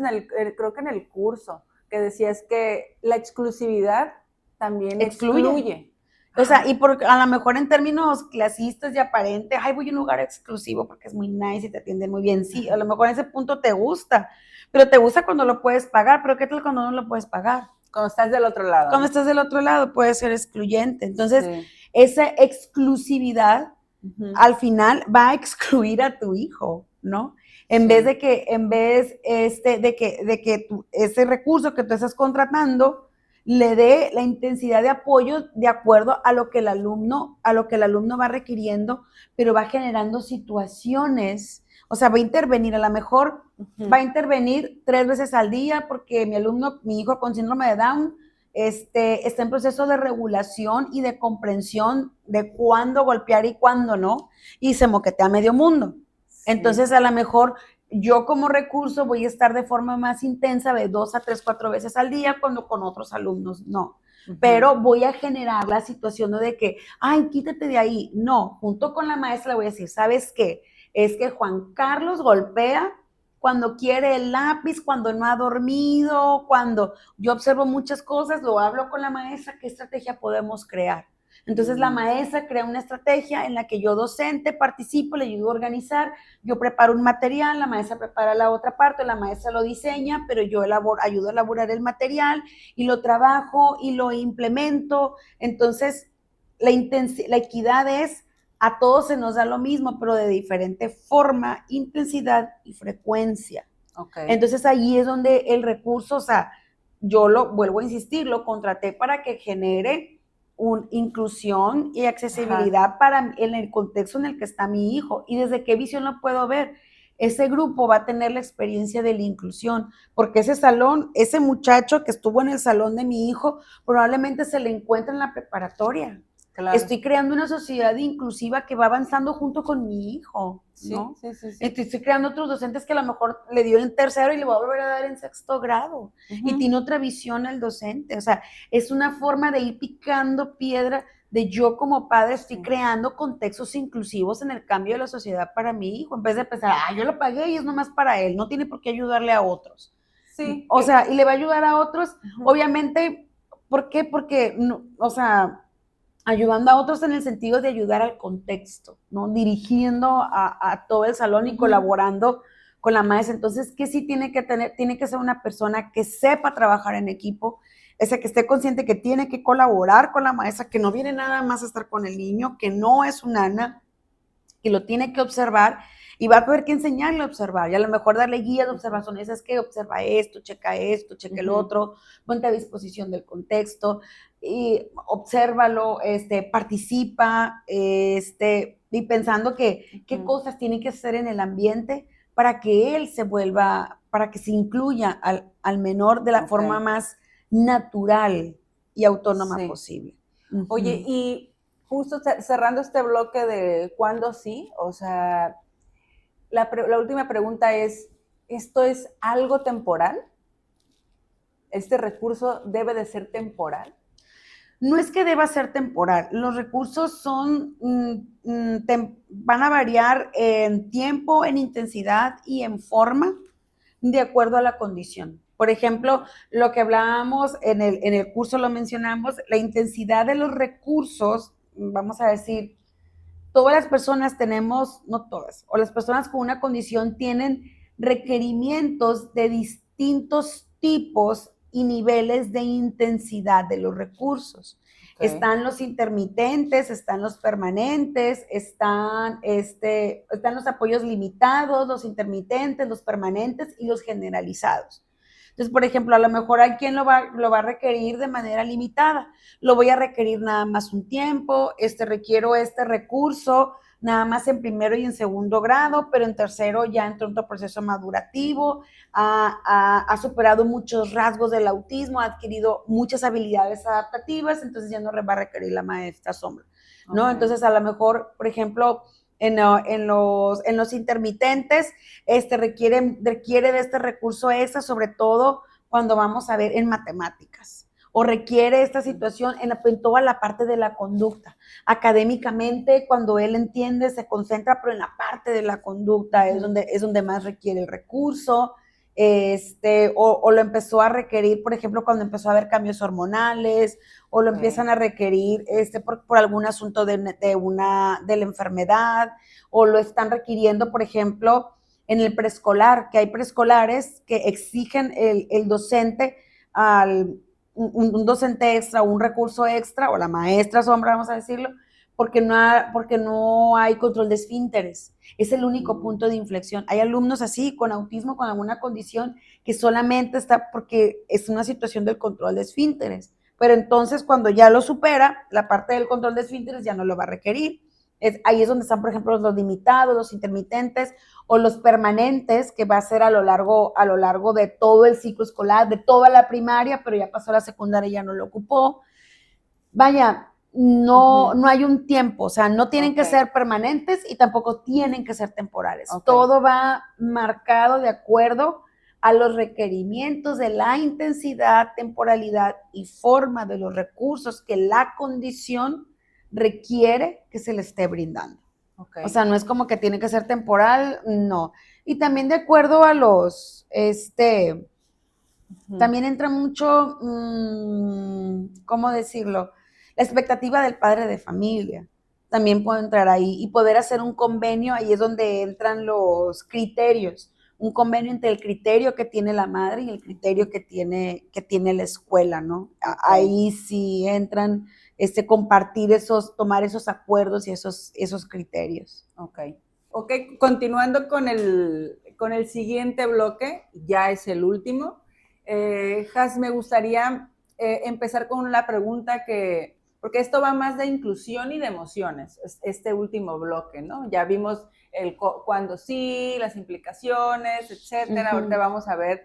creo que en el curso, que decías que la exclusividad también excluye. O sea, y a lo mejor en términos clasistas y aparentes, voy a un lugar exclusivo porque es muy nice y te atienden muy bien. Sí, a lo mejor en ese punto te gusta, pero te gusta cuando lo puedes pagar, pero ¿qué tal cuando no lo puedes pagar? Cuando estás del otro lado. Cuando estás del otro lado puede ser excluyente. Entonces, esa exclusividad al final va a excluir a tu hijo, ¿no? En vez de que ese recurso que tú estás contratando le dé la intensidad de apoyo de acuerdo a lo que el alumno va requiriendo, pero va generando situaciones, o sea, va a intervenir, a lo mejor va a intervenir 3 veces al día porque mi hijo con síndrome de Down, está en proceso de regulación y de comprensión de cuándo golpear y cuándo no, y se moquetea a medio mundo. Entonces, a lo mejor yo como recurso voy a estar de forma más intensa de 2 a 3, 4 veces al día, cuando con otros alumnos no. Pero voy a generar la situación de que, quítate de ahí. No, junto con la maestra le voy a decir, ¿sabes qué? Es que Juan Carlos golpea cuando quiere el lápiz, cuando no ha dormido, cuando yo observo muchas cosas, lo hablo con la maestra, ¿qué estrategia podemos crear? Entonces la maestra crea una estrategia en la que yo docente participo, le ayudo a organizar, yo preparo un material, la maestra prepara la otra parte, la maestra lo diseña, pero yo ayudo a elaborar el material y lo trabajo y lo implemento. Entonces la equidad es, a todos se nos da lo mismo, pero de diferente forma, intensidad y frecuencia. Entonces ahí es donde el recurso, o sea, yo lo vuelvo a insistir, lo contraté para que genere inclusión y accesibilidad en el contexto en el que está mi hijo. ¿Y desde qué visión lo puedo ver? Ese grupo va a tener la experiencia de la inclusión, porque ese muchacho que estuvo en el salón de mi hijo, probablemente se le encuentra en la preparatoria. Claro. Estoy creando una sociedad inclusiva que va avanzando junto con mi hijo, ¿no? Sí. Estoy creando otros docentes que a lo mejor le dio en tercero y le voy a volver a dar en sexto grado. Y tiene otra visión el docente. O sea, es una forma de ir picando piedra, de yo como padre estoy creando contextos inclusivos en el cambio de la sociedad para mi hijo, en vez de pensar, yo lo pagué y es nomás para él, no tiene por qué ayudarle a otros. Sí. O sea, y le va a ayudar a otros, obviamente, ¿por qué? Porque, no, o sea, ayudando a otros en el sentido de ayudar al contexto, ¿no? Dirigiendo a todo el salón y colaborando con la maestra. Entonces, ¿qué sí tiene que tener? Tiene que ser una persona que sepa trabajar en equipo, ese que esté consciente que tiene que colaborar con la maestra, que no viene nada más a estar con el niño, que no es un nana, que lo tiene que observar y va a poder que enseñarle a observar y a lo mejor darle guías de observación. Es que observa esto, checa el otro, ponte a disposición del contexto y obsérvalo, participa, y pensando que qué cosas tiene que hacer en el ambiente para que él se vuelva, para que se incluya al menor de la forma más natural y autónoma posible. Oye, y justo cerrando este bloque de cuándo sí, o sea, la última pregunta es, ¿esto es algo temporal? ¿Este recurso debe de ser temporal? No es que deba ser temporal, los recursos son, van a variar en tiempo, en intensidad y en forma de acuerdo a la condición. Por ejemplo, lo que hablábamos en el curso lo mencionamos, la intensidad de los recursos, vamos a decir, todas las personas tenemos, no todas, o las personas con una condición tienen requerimientos de distintos tipos y niveles de intensidad de los recursos. Están los intermitentes, están los permanentes, están los apoyos limitados, los intermitentes, los permanentes y los generalizados. Entonces, por ejemplo, a lo mejor hay quien lo va a requerir de manera limitada. Lo voy a requerir nada más un tiempo, requiero este recurso nada más en primero y en segundo grado, pero en tercero ya entró en otro proceso madurativo, ha superado muchos rasgos del autismo, ha adquirido muchas habilidades adaptativas, entonces ya no va a requerir la maestra sombra, ¿no? Okay. Entonces, a lo mejor, por ejemplo, en los intermitentes, requiere de este recurso extra, sobre todo cuando vamos a ver en matemáticas, o requiere esta situación en toda la parte de la conducta. Académicamente, cuando él entiende, se concentra, pero en la parte de la conducta es donde más requiere el recurso. O lo empezó a requerir, por ejemplo, cuando empezó a haber cambios hormonales, o lo empiezan a requerir por algún asunto de la enfermedad, o lo están requiriendo, por ejemplo, en el preescolar, que hay preescolares que exigen el docente un docente extra, un recurso extra, o la maestra sombra, vamos a decirlo, porque no hay control de esfínteres. Es el único punto de inflexión. Hay alumnos así, con autismo, con alguna condición, que solamente está porque es una situación del control de esfínteres. Pero entonces, cuando ya lo supera, la parte del control de esfínteres ya no lo va a requerir. Ahí es donde están, por ejemplo, los limitados, los intermitentes o los permanentes, que va a ser a lo largo de todo el ciclo escolar, de toda la primaria, pero ya pasó a la secundaria y ya no lo ocupó. Vaya, no hay un tiempo, o sea, no tienen que ser permanentes y tampoco tienen que ser temporales. Todo va marcado de acuerdo a los requerimientos de la intensidad, temporalidad y forma de los recursos que la condición requiere que se le esté brindando. O sea, no es como que tiene que ser temporal, no. Y también de acuerdo a los, también entra mucho, ¿cómo decirlo? La expectativa del padre de familia también puede entrar ahí y poder hacer un convenio, ahí es donde entran los criterios, un convenio entre el criterio que tiene la madre y el criterio que tiene la escuela, ¿no? Ahí sí entran compartir tomar esos acuerdos y esos criterios. Ok, continuando con el siguiente bloque, ya es el último. Has, me gustaría empezar con la pregunta porque esto va más de inclusión y de emociones, este último bloque, ¿no? Ya vimos el cuándo sí, las implicaciones, etcétera. Ahorita vamos a ver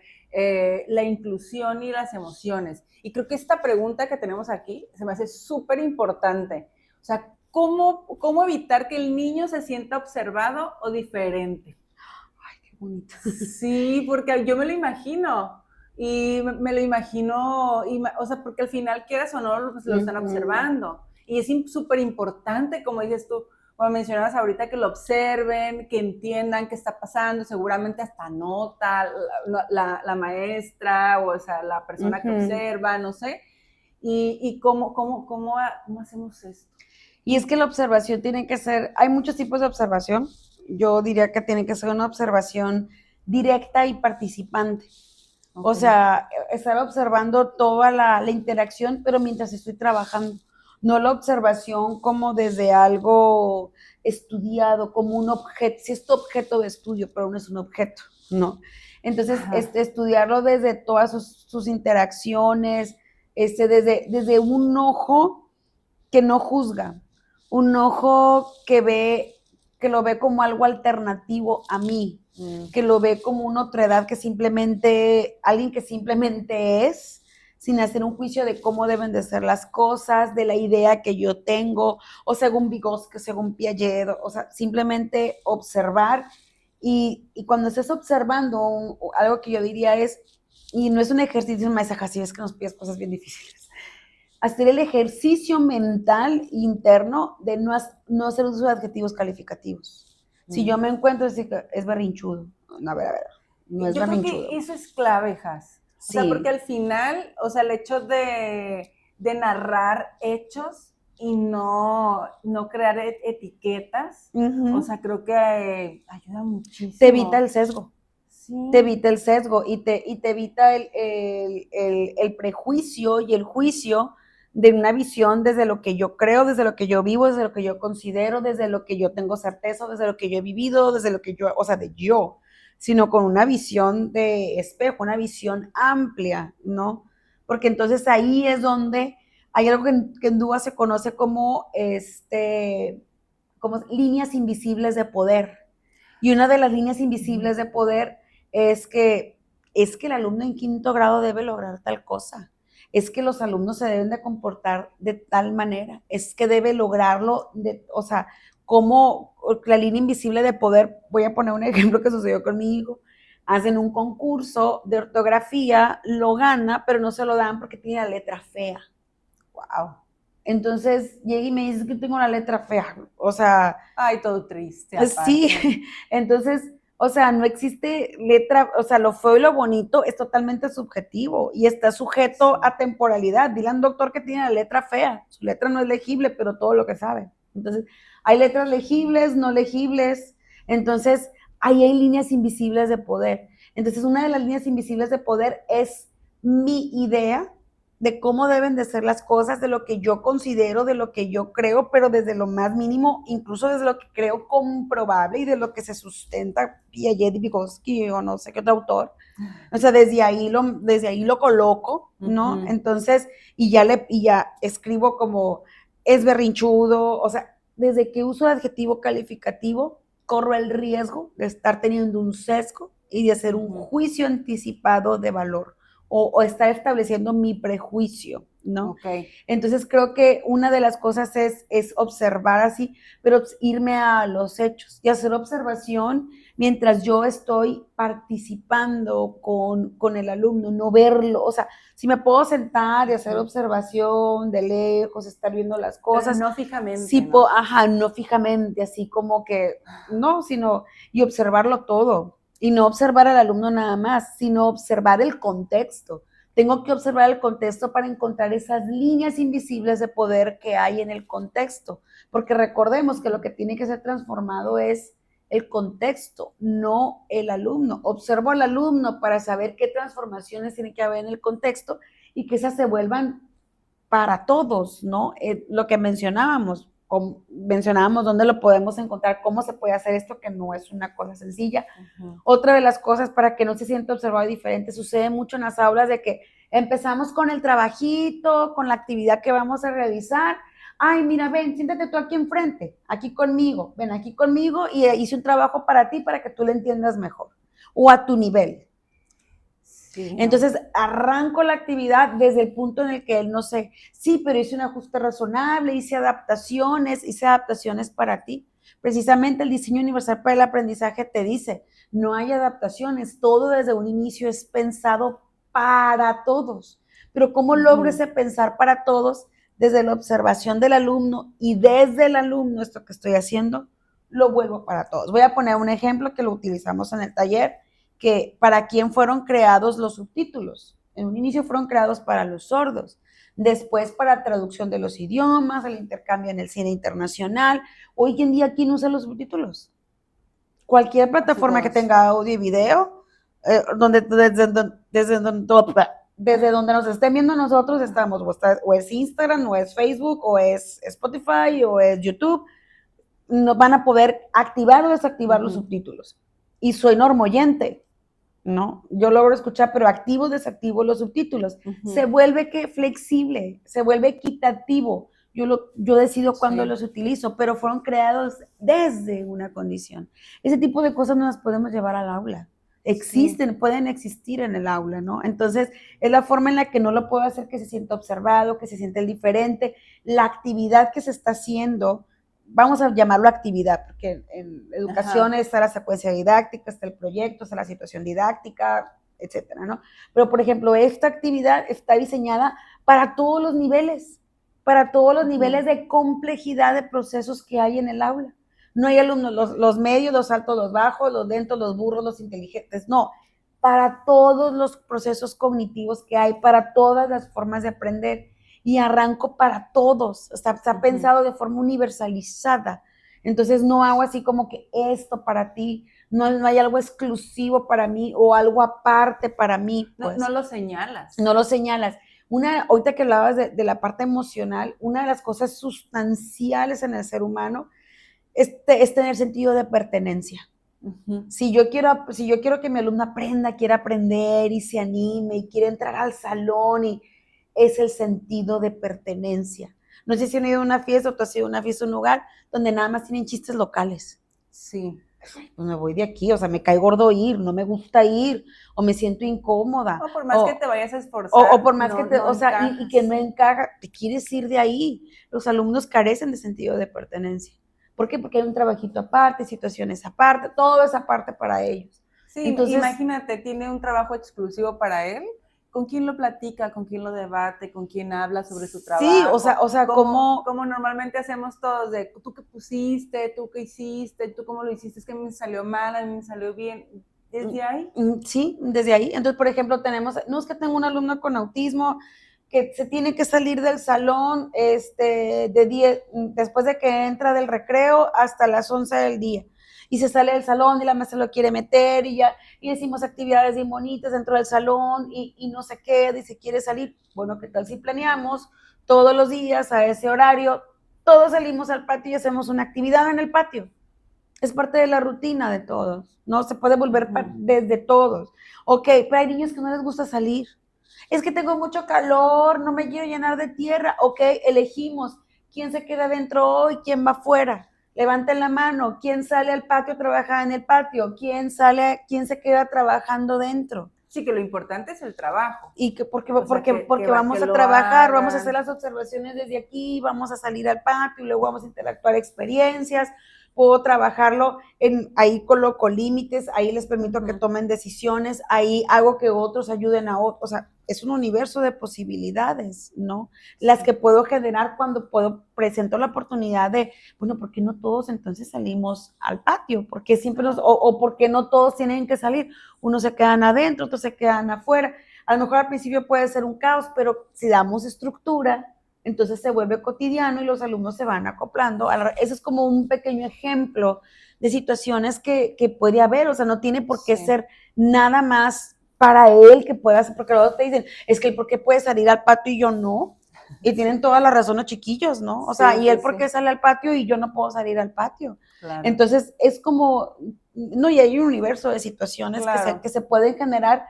la inclusión y las emociones. Y creo que esta pregunta que tenemos aquí se me hace súper importante. O sea, ¿cómo evitar que el niño se sienta observado o diferente? Ay, qué bonito. Sí, porque yo me lo imagino. Y me lo imagino, o sea, porque al final, quieras o no, lo están observando. Y es súper importante, como dices tú, como mencionabas ahorita, que lo observen, que entiendan qué está pasando, seguramente hasta nota la maestra, o sea, la persona que observa, no sé. ¿Y cómo hacemos esto? Y es que la observación tiene que ser, hay muchos tipos de observación. Yo diría que tiene que ser una observación directa y participante. O sea, estar observando toda la interacción, pero mientras estoy trabajando. No la observación como desde algo estudiado, como un objeto. Sí es tu objeto de estudio, pero no es un objeto, ¿no? Entonces, estudiarlo desde todas sus interacciones, desde un ojo que no juzga, un ojo que lo ve como algo alternativo a mí, que lo ve como una otredad que simplemente, alguien que simplemente es, sin hacer un juicio de cómo deben de ser las cosas, de la idea que yo tengo, o según Vygotsky, según Piaget, o sea, simplemente observar. Y cuando estés observando, algo que yo diría es, y no es un ejercicio, maestro, así es que nos pides cosas bien difíciles, hacer el ejercicio mental interno de no hacer uso de adjetivos calificativos. Si yo me encuentro, es berrinchudo. No, a ver, no es yo berrinchudo. Creo que eso es clave, Jas. Sí. O sea, porque al final, o sea, el hecho de narrar hechos y no crear etiquetas, o sea, creo que ayuda muchísimo. Te evita el sesgo. Sí. Te evita el sesgo y te evita el prejuicio y el juicio de una visión desde lo que yo creo, desde lo que yo vivo, desde lo que yo considero, desde lo que yo tengo certeza, desde lo que yo he vivido, desde lo que yo, o sea, de yo, sino con una visión de espejo, una visión amplia, ¿no? Porque entonces ahí es donde hay algo que en Dúa se conoce como, como líneas invisibles de poder. Y una de las líneas invisibles de poder es que el alumno en quinto grado debe lograr tal cosa. Es que los alumnos se deben de comportar de tal manera, es que debe lograrlo, o sea, como la línea invisible de poder, voy a poner un ejemplo que sucedió con mi hijo, hacen un concurso de ortografía, lo gana, pero no se lo dan porque tiene la letra fea. Wow. Entonces llega y me dice que tengo la letra fea, o sea... Ay, todo triste. Aparte. Sí, entonces... O sea, no existe letra, o sea, lo feo y lo bonito es totalmente subjetivo y está sujeto a temporalidad. Dile al doctor que tiene la letra fea, su letra no es legible, pero todo lo que sabe. Entonces, hay letras legibles, no legibles, entonces ahí hay líneas invisibles de poder. Entonces, una de las líneas invisibles de poder es mi idea de cómo deben de ser las cosas, de lo que yo considero, de lo que yo creo, pero desde lo más mínimo, incluso desde lo que creo comprobable y de lo que se sustenta Piaget, Vygotsky o no sé qué otro autor. O sea, desde ahí lo coloco, ¿no? Entonces, y ya escribo como es berrinchudo, o sea, desde que uso el adjetivo calificativo, corro el riesgo de estar teniendo un sesgo y de hacer un juicio anticipado de valor. O estar estableciendo mi prejuicio, ¿no? Okay. Entonces creo que una de las cosas es observar así, pero irme a los hechos y hacer observación mientras yo estoy participando con el alumno, no verlo, o sea, si me puedo sentar y hacer observación de lejos, estar viendo las cosas. Pero no fijamente. Sí, ¿no? No fijamente, así como que, no, sino, y observarlo todo. Y no observar al alumno nada más, sino observar el contexto. Tengo que observar el contexto para encontrar esas líneas invisibles de poder que hay en el contexto, porque recordemos que lo que tiene que ser transformado es el contexto, no el alumno. Observo al alumno para saber qué transformaciones tiene que haber en el contexto y que esas se vuelvan para todos, ¿no? Lo que mencionábamos dónde lo podemos encontrar, cómo se puede hacer esto, que no es una cosa sencilla. Otra de las cosas para que no se sienta observado diferente, sucede mucho en las aulas de que empezamos con el trabajito, con la actividad que vamos a realizar. Ay, mira, ven, siéntate tú aquí enfrente, aquí conmigo, ven aquí conmigo y hice un trabajo para ti para que tú lo entiendas mejor o a tu nivel. Sí, no. Entonces arranco la actividad desde el punto en el que él no sé, sí, pero hice un ajuste razonable, hice adaptaciones para ti. Precisamente el diseño universal para el aprendizaje te dice, no hay adaptaciones, todo desde un inicio es pensado para todos. Pero ¿cómo logro ese pensar para todos? Desde la observación del alumno y desde el alumno, esto que estoy haciendo, lo vuelvo para todos. Voy a poner un ejemplo que lo utilizamos en el taller, que para quién fueron creados los subtítulos. En un inicio fueron creados para los sordos. después para traducción de los idiomas, el intercambio en el cine internacional. Hoy en día, ¿quién usa los subtítulos? Cualquier plataforma que tenga audio y video, desde donde nos estén viendo nosotros estamos, o es Instagram, o es Facebook, o es Spotify, o es YouTube, nos van a poder activar o desactivar los subtítulos. Y soy normoyente, ¿no? Yo logro escuchar, pero activo o desactivo los subtítulos. Se vuelve flexible, se vuelve equitativo. Yo decido cuándo los utilizo, pero fueron creados desde una condición. Ese tipo de cosas no las podemos llevar al aula. Existen, pueden existir en el aula, ¿no? Entonces, es la forma en la que no lo puedo hacer que se sienta observado, que se sienta el diferente, la actividad que se está haciendo, vamos a llamarlo actividad, porque en educación está la secuencia didáctica, está el proyecto, está la situación didáctica, etcétera, ¿no? Pero, por ejemplo, esta actividad está diseñada para todos los niveles de complejidad de procesos que hay en el aula. No hay alumnos, los medios, los altos, los bajos, los lentos, los burros, los inteligentes, no. Para todos los procesos cognitivos que hay, para todas las formas de aprender. Y arranco para todos. Está pensado de forma universalizada. Entonces no hago así como que esto para ti, no hay algo exclusivo para mí o algo aparte para mí. Pues. No lo señalas. No lo señalas. Ahorita que hablabas de la parte emocional, una de las cosas sustanciales en el ser humano es tener sentido de pertenencia. Si yo quiero que mi alumna aprenda, quiera aprender y se anime y quiere entrar al salón, y es el sentido de pertenencia. No sé si han ido a una fiesta o tú has ido a una fiesta, un lugar donde nada más tienen chistes locales. Sí. Pues me voy de aquí, o sea, me cae gordo ir, no me gusta ir, o me siento incómoda. O por más que te vayas a esforzar. O por más que te, o sea, y que no encaja, te quieres ir de ahí. Los alumnos carecen de sentido de pertenencia. ¿Por qué? Porque hay un trabajito aparte, situaciones aparte, todo es aparte para ellos. Sí, entonces, imagínate, tiene un trabajo exclusivo para él. ¿Con quién lo platica? ¿Con quién lo debate? ¿Con quién habla sobre su trabajo? Sí, o sea, como normalmente hacemos todos, de tú qué pusiste, tú qué hiciste, tú cómo lo hiciste, es que a mí me salió mal, a mí me salió bien. ¿Desde ahí? Sí, desde ahí. Entonces, por ejemplo, no es que tengo un alumno con autismo que se tiene que salir del salón después de que entra del recreo hasta las 11 del día. Y se sale del salón y la maestra lo quiere meter y hicimos actividades bien bonitas dentro del salón y no se queda y se quiere salir. Bueno, ¿qué tal si planeamos todos los días a ese horario? Todos salimos al patio y hacemos una actividad en el patio. Es parte de la rutina de todos, ¿no? Se puede volver desde todos. Ok, pero hay niños que no les gusta salir. Es que tengo mucho calor, no me quiero llenar de tierra. Ok, elegimos quién se queda dentro hoy, quién va afuera. Levanten la mano, quién sale al patio a trabajar en el patio, quién se queda trabajando dentro. Sí, que lo importante es el trabajo. Y que porque vamos a trabajar, vamos a hacer las observaciones desde aquí, vamos a salir al patio y luego vamos a interactuar experiencias. Puedo trabajarlo, ahí coloco límites, ahí les permito que tomen decisiones, ahí hago que otros ayuden a otros, o sea, es un universo de posibilidades, ¿no? Las que puedo generar cuando presento la oportunidad de, bueno, ¿por qué no todos entonces salimos al patio? ¿Por qué siempre o por qué no todos tienen que salir? Unos se quedan adentro, otros se quedan afuera. A lo mejor al principio puede ser un caos, pero si damos estructura, entonces se vuelve cotidiano y los alumnos se van acoplando. Eso es como un pequeño ejemplo de situaciones que puede haber, o sea, no tiene por qué ser nada más para él que pueda hacer, porque luego te dicen, es que él por qué puede salir al patio y yo no, y tienen toda la razón los chiquillos, ¿no? O sea, y él por qué sale al patio y yo no puedo salir al patio. Claro. Entonces, es como, no, y hay un universo de situaciones que se pueden generar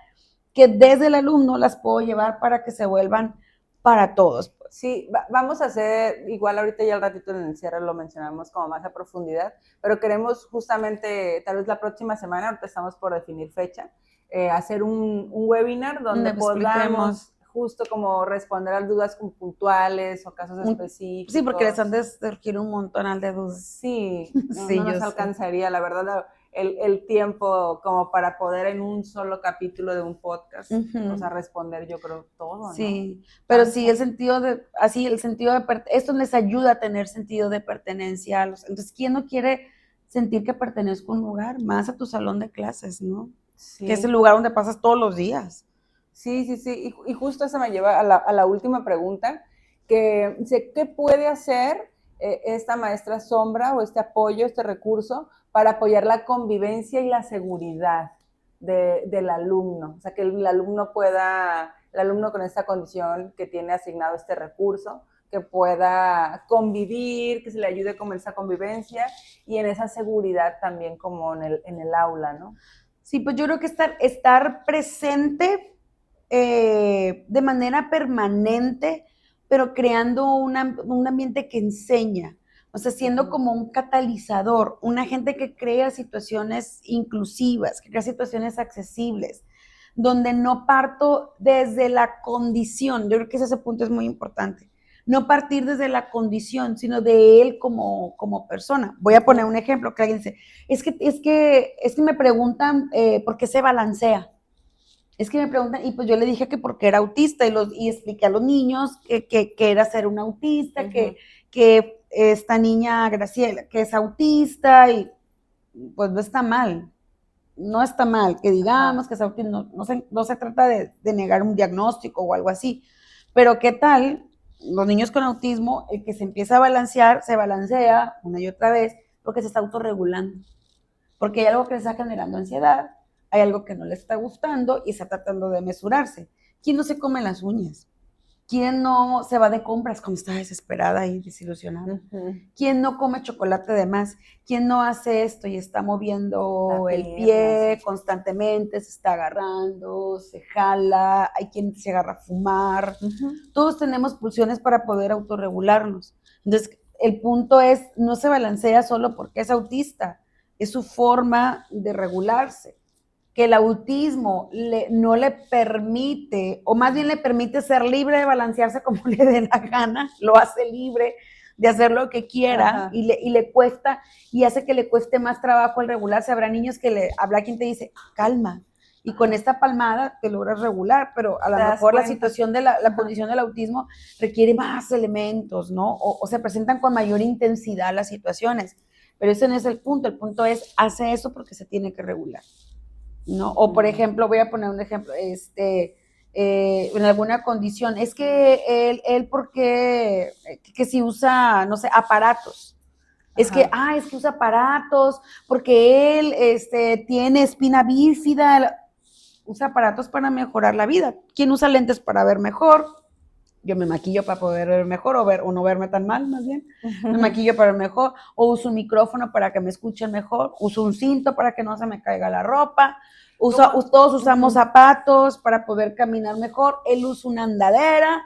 que desde el alumno las puedo llevar para que se vuelvan para todos. Sí, vamos a hacer, igual ahorita ya al ratito en el cierre lo mencionamos como más a profundidad, pero queremos justamente, tal vez la próxima semana, ahorita estamos por definir fecha, hacer un webinar donde podamos justo como responder a dudas puntuales o casos específicos. Sí, porque les han de surgir un montón de dudas. Sí, no nos alcanzaría, la verdad, el tiempo como para poder en un solo capítulo de un podcast, o sea, responder yo creo todo, ¿no? Sí, pero sí, el sentido de esto les ayuda a tener sentido de pertenencia. Entonces, ¿quién no quiere sentir que pertenezco a un lugar? Más a tu salón de clases, ¿no? Sí. Que es el lugar donde pasas todos los días. Sí, sí, sí. Y justo eso me lleva a la última pregunta, que dice, ¿qué puede hacer esta maestra sombra o este apoyo, este recurso para apoyar la convivencia y la seguridad del alumno? O sea, que el alumno pueda, el alumno con esta condición que tiene asignado este recurso, que pueda convivir, que se le ayude con esa convivencia y en esa seguridad también como en el aula, ¿no? Sí, pues yo creo que estar presente de manera permanente, pero creando un ambiente que enseña, o sea, siendo como un catalizador, una gente que crea situaciones inclusivas, que crea situaciones accesibles, donde no parto desde la condición. Yo creo que ese punto es muy importante. No partir desde la condición, sino de él como persona. Voy a poner un ejemplo que alguien dice, es que me preguntan por qué se balancea. Es que me preguntan, y pues yo le dije que porque era autista y expliqué a los niños que era ser un autista, que esta niña Graciela, que es autista, y pues no está mal, no está mal que digamos que es autista, no se trata de negar un diagnóstico o algo así, pero ¿qué tal los niños con autismo, el que se empieza a balancear, se balancea una y otra vez porque se está autorregulando? Porque hay algo que le está generando ansiedad, hay algo que no le está gustando y está tratando de mesurarse. ¿Quién no se come las uñas? ¿Quién no se va de compras cuando está desesperada y desilusionada? ¿Quién no come chocolate de más? ¿Quién no hace esto y está moviendo el pie constantemente, se está agarrando, se jala, hay quien se agarra a fumar? Todos tenemos pulsiones para poder autorregularnos. Entonces, el punto es, no se balancea solo porque es autista, es su forma de regularse. Que el autismo no le permite, o más bien le permite ser libre de balancearse como le dé la gana, lo hace libre de hacer lo que quiera y le cuesta, y hace que le cueste más trabajo el regularse. Habrá niños que habrá quien te dice, calma, y con esta palmada te logras regular, pero a lo mejor la situación de la condición del autismo requiere más elementos, ¿no? O se presentan con mayor intensidad las situaciones, pero ese no es el punto es, hace eso porque se tiene que regular, ¿no? O por ejemplo, voy a poner un ejemplo, en alguna condición, es que él porque, que si usa, no sé, aparatos, es que usa aparatos, porque él, tiene espina bífida, usa aparatos para mejorar la vida. ¿Quién usa lentes para ver mejor? Yo me maquillo para poder ver mejor o no verme tan mal, más bien. Me maquillo para ver mejor, o uso un micrófono para que me escuchen mejor, uso un cinto para que no se me caiga la ropa, todos usamos zapatos para poder caminar mejor, él usa una andadera,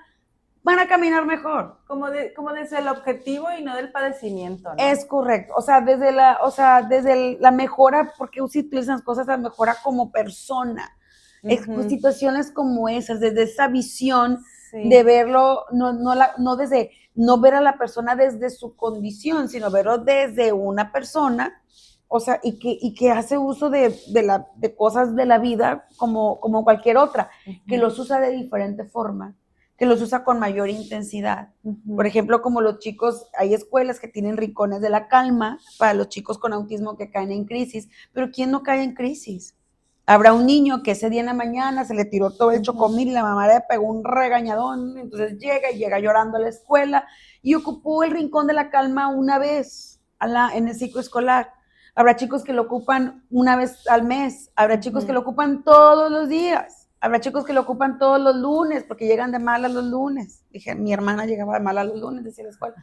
van a caminar mejor. Como desde el objetivo y no del padecimiento, ¿no? Es correcto, o sea, desde la mejora, porque si utilizan cosas, la mejora como persona, situaciones como esas, desde esa visión de verlo, no ver a la persona desde su condición, sino verlo desde una persona, o sea, y que hace uso de cosas de la vida como cualquier otra, que los usa de diferente forma, que los usa con mayor intensidad. Por ejemplo, como los chicos, hay escuelas que tienen rincones de la calma para los chicos con autismo que caen en crisis, pero ¿quién no cae en crisis? Habrá un niño que ese día en la mañana se le tiró todo el chocomil y la mamá le pegó un regañadón, entonces llega llorando a la escuela y ocupó el rincón de la calma una vez en el ciclo escolar. Habrá chicos que lo ocupan una vez al mes, habrá chicos que lo ocupan todos los días, habrá chicos que lo ocupan todos los lunes porque llegan de malas los lunes. Dije, mi hermana llegaba de malas los lunes, decía la escuela.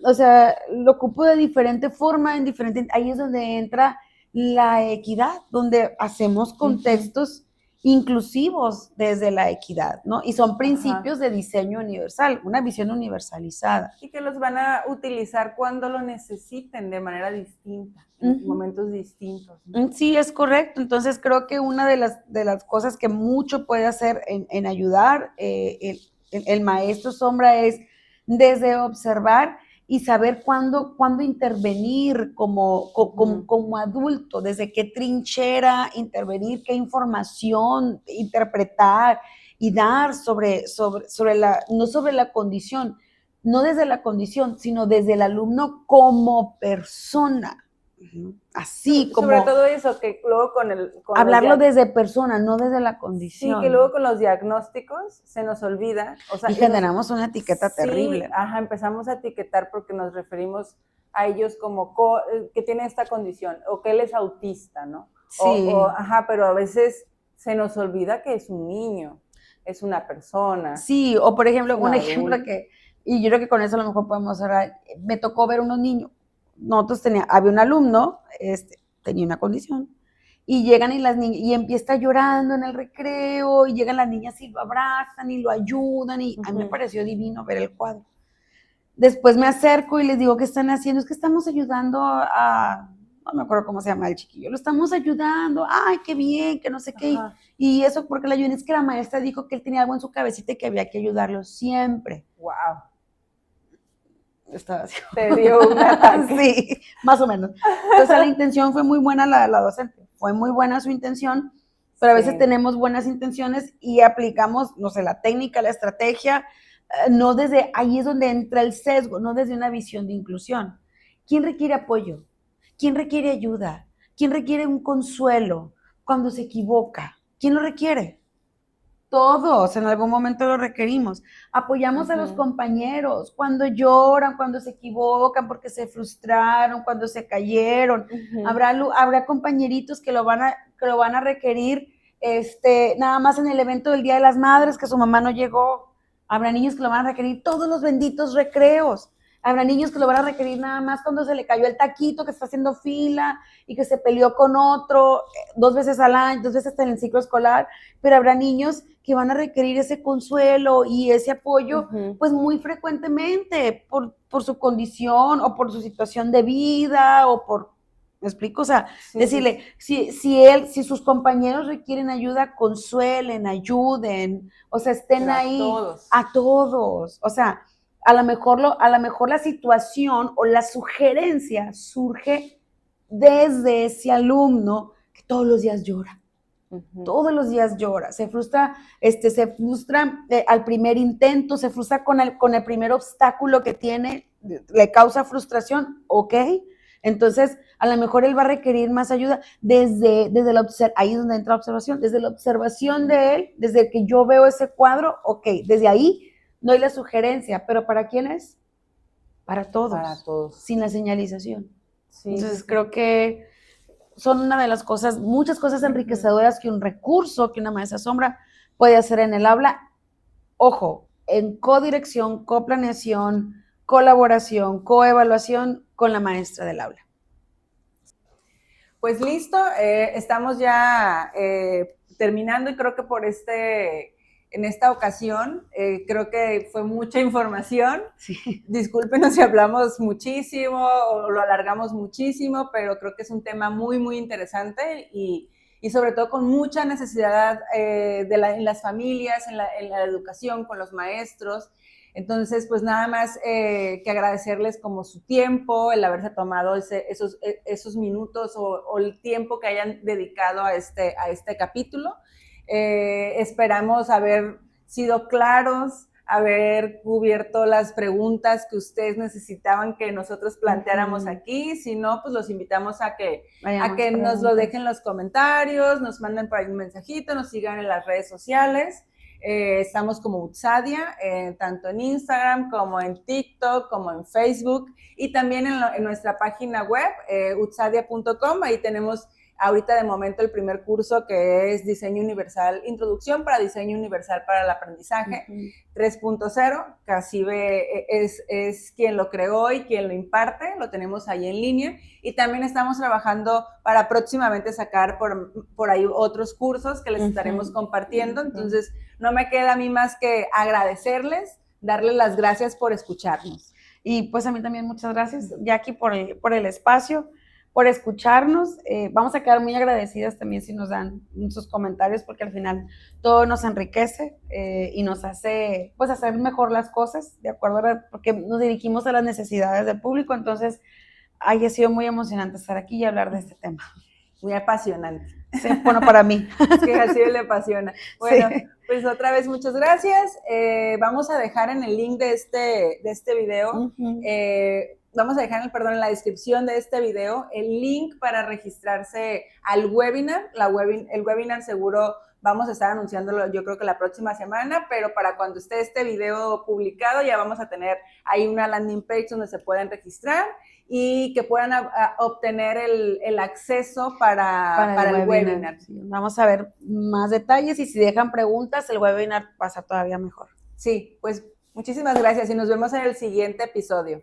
O sea, lo ocupo de diferente forma, ahí es donde entra la equidad, donde hacemos contextos inclusivos desde la equidad, ¿no? Y son principios de diseño universal, una visión universalizada. Y que los van a utilizar cuando lo necesiten de manera distinta, en momentos distintos, ¿no? Sí, es correcto. Entonces creo que una de las cosas que mucho puede hacer en ayudar el maestro sombra es desde observar y saber cuándo intervenir como adulto, desde qué trinchera intervenir, qué información interpretar y dar no sobre la condición, no desde la condición, sino desde el alumno como persona, Así como... Sobre todo eso, que luego hablarlo desde persona, no desde la condición. Sí, que luego con los diagnósticos se nos olvida. O sea, y generamos una etiqueta terrible. Ajá, empezamos a etiquetar porque nos referimos a ellos como que tiene esta condición, o que él es autista, ¿no? Sí. Ajá, pero a veces se nos olvida que es un niño, es una persona. Sí, o por ejemplo, un ejemplo y yo creo que con eso a lo mejor podemos hablar, me tocó ver unos niños, había un alumno, tenía una condición, y llegan y las niñas, y empieza llorando en el recreo, y llegan las niñas y lo abrazan y lo ayudan, y a mí me pareció divino ver el cuadro. Después me acerco y les digo, ¿qué están haciendo? Es que estamos ayudando no me acuerdo cómo se llama el chiquillo, lo estamos ayudando, ay, qué bien, que no sé qué. Y eso porque la ayudan, es que la maestra dijo que él tenía algo en su cabecita y que había que ayudarlo siempre. Wow. Estaba así. Te dio un ataque. Sí, más o menos. Entonces la intención fue muy buena la docente, fue muy buena su intención, pero a veces tenemos buenas intenciones y aplicamos, no sé, la técnica, la estrategia, no desde, ahí es donde entra el sesgo, no desde una visión de inclusión. ¿Quién requiere apoyo? ¿Quién requiere ayuda? ¿Quién requiere un consuelo cuando se equivoca? ¿Quién lo requiere? Todos en algún momento lo requerimos. Apoyamos a los compañeros cuando lloran, cuando se equivocan, porque se frustraron, cuando se cayeron. Habrá compañeritos que lo van a requerir nada más en el evento del Día de las Madres, que su mamá no llegó. Habrá niños que lo van a requerir todos los benditos recreos. Habrá niños que lo van a requerir nada más cuando se le cayó el taquito, que está haciendo fila y que se peleó con otro 2 veces al año, 2 veces en el ciclo escolar, pero habrá niños que van a requerir ese consuelo y ese apoyo, pues muy frecuentemente por su condición o por su situación de vida o por, ¿me explico? O sea, decirle, si sus compañeros requieren ayuda, consuelen, ayuden, o sea, estén pero ahí a todos, o sea, a lo mejor la situación o la sugerencia surge desde ese alumno que todos los días llora. Todos los días llora, se frustra al primer intento, se frustra con el primer obstáculo que tiene, le causa frustración, ok, entonces a lo mejor él va a requerir más ayuda desde ahí es donde entra la observación, desde la observación de él, desde que yo veo ese cuadro, ok, desde ahí doy la sugerencia, pero ¿para quién es? Para todos, sin la señalización. Entonces creo que son una de las cosas, muchas cosas enriquecedoras que un recurso, que una maestra sombra puede hacer en el aula. Ojo, en codirección, coplaneación, colaboración, coevaluación con la maestra del aula. Pues listo, estamos ya terminando y creo que en esta ocasión, creo que fue mucha información. Sí. Discúlpenos si hablamos muchísimo o lo alargamos muchísimo, pero creo que es un tema muy, muy interesante y sobre todo con mucha necesidad en las familias, en la educación, con los maestros. Entonces, pues nada más que agradecerles como su tiempo, el haberse tomado esos minutos o el tiempo que hayan dedicado a este capítulo. Esperamos haber sido claros, haber cubierto las preguntas que ustedes necesitaban que nosotros planteáramos aquí. Si no, pues los invitamos a que nos lo dejen en los comentarios, nos manden por ahí un mensajito, nos sigan en las redes sociales. Estamos como Utsadia, tanto en Instagram como en TikTok, como en Facebook y también en nuestra página web, utsadia.com. Ahí tenemos ahorita de momento el primer curso que es Diseño Universal, Introducción para Diseño Universal para el Aprendizaje 3.0. Casibe es quien lo creó y quien lo imparte, lo tenemos ahí en línea y también estamos trabajando para próximamente sacar por ahí otros cursos que les estaremos compartiendo. Entonces no me queda a mí más que agradecerles, darles las gracias por escucharnos. Y pues a mí también muchas gracias, Jackie, por el espacio, por escucharnos. Vamos a quedar muy agradecidas también si nos dan sus comentarios, porque al final todo nos enriquece y nos hace pues hacer mejor las cosas, de acuerdo porque nos dirigimos a las necesidades del público. Entonces ha sido muy emocionante estar aquí y hablar de este tema. Muy apasionante. Sí, bueno, para mí. Es que así le apasiona. Bueno, sí. Pues otra vez muchas gracias. Vamos a dejar en el link de este video vamos a dejar, perdón, en la descripción de este video el link para registrarse al webinar. El webinar seguro vamos a estar anunciándolo yo creo que la próxima semana, pero para cuando esté este video publicado ya vamos a tener ahí una landing page donde se pueden registrar y que puedan obtener el acceso para el webinar. Sí, vamos a ver más detalles y si dejan preguntas, el webinar pasa todavía mejor. Sí, pues muchísimas gracias y nos vemos en el siguiente episodio.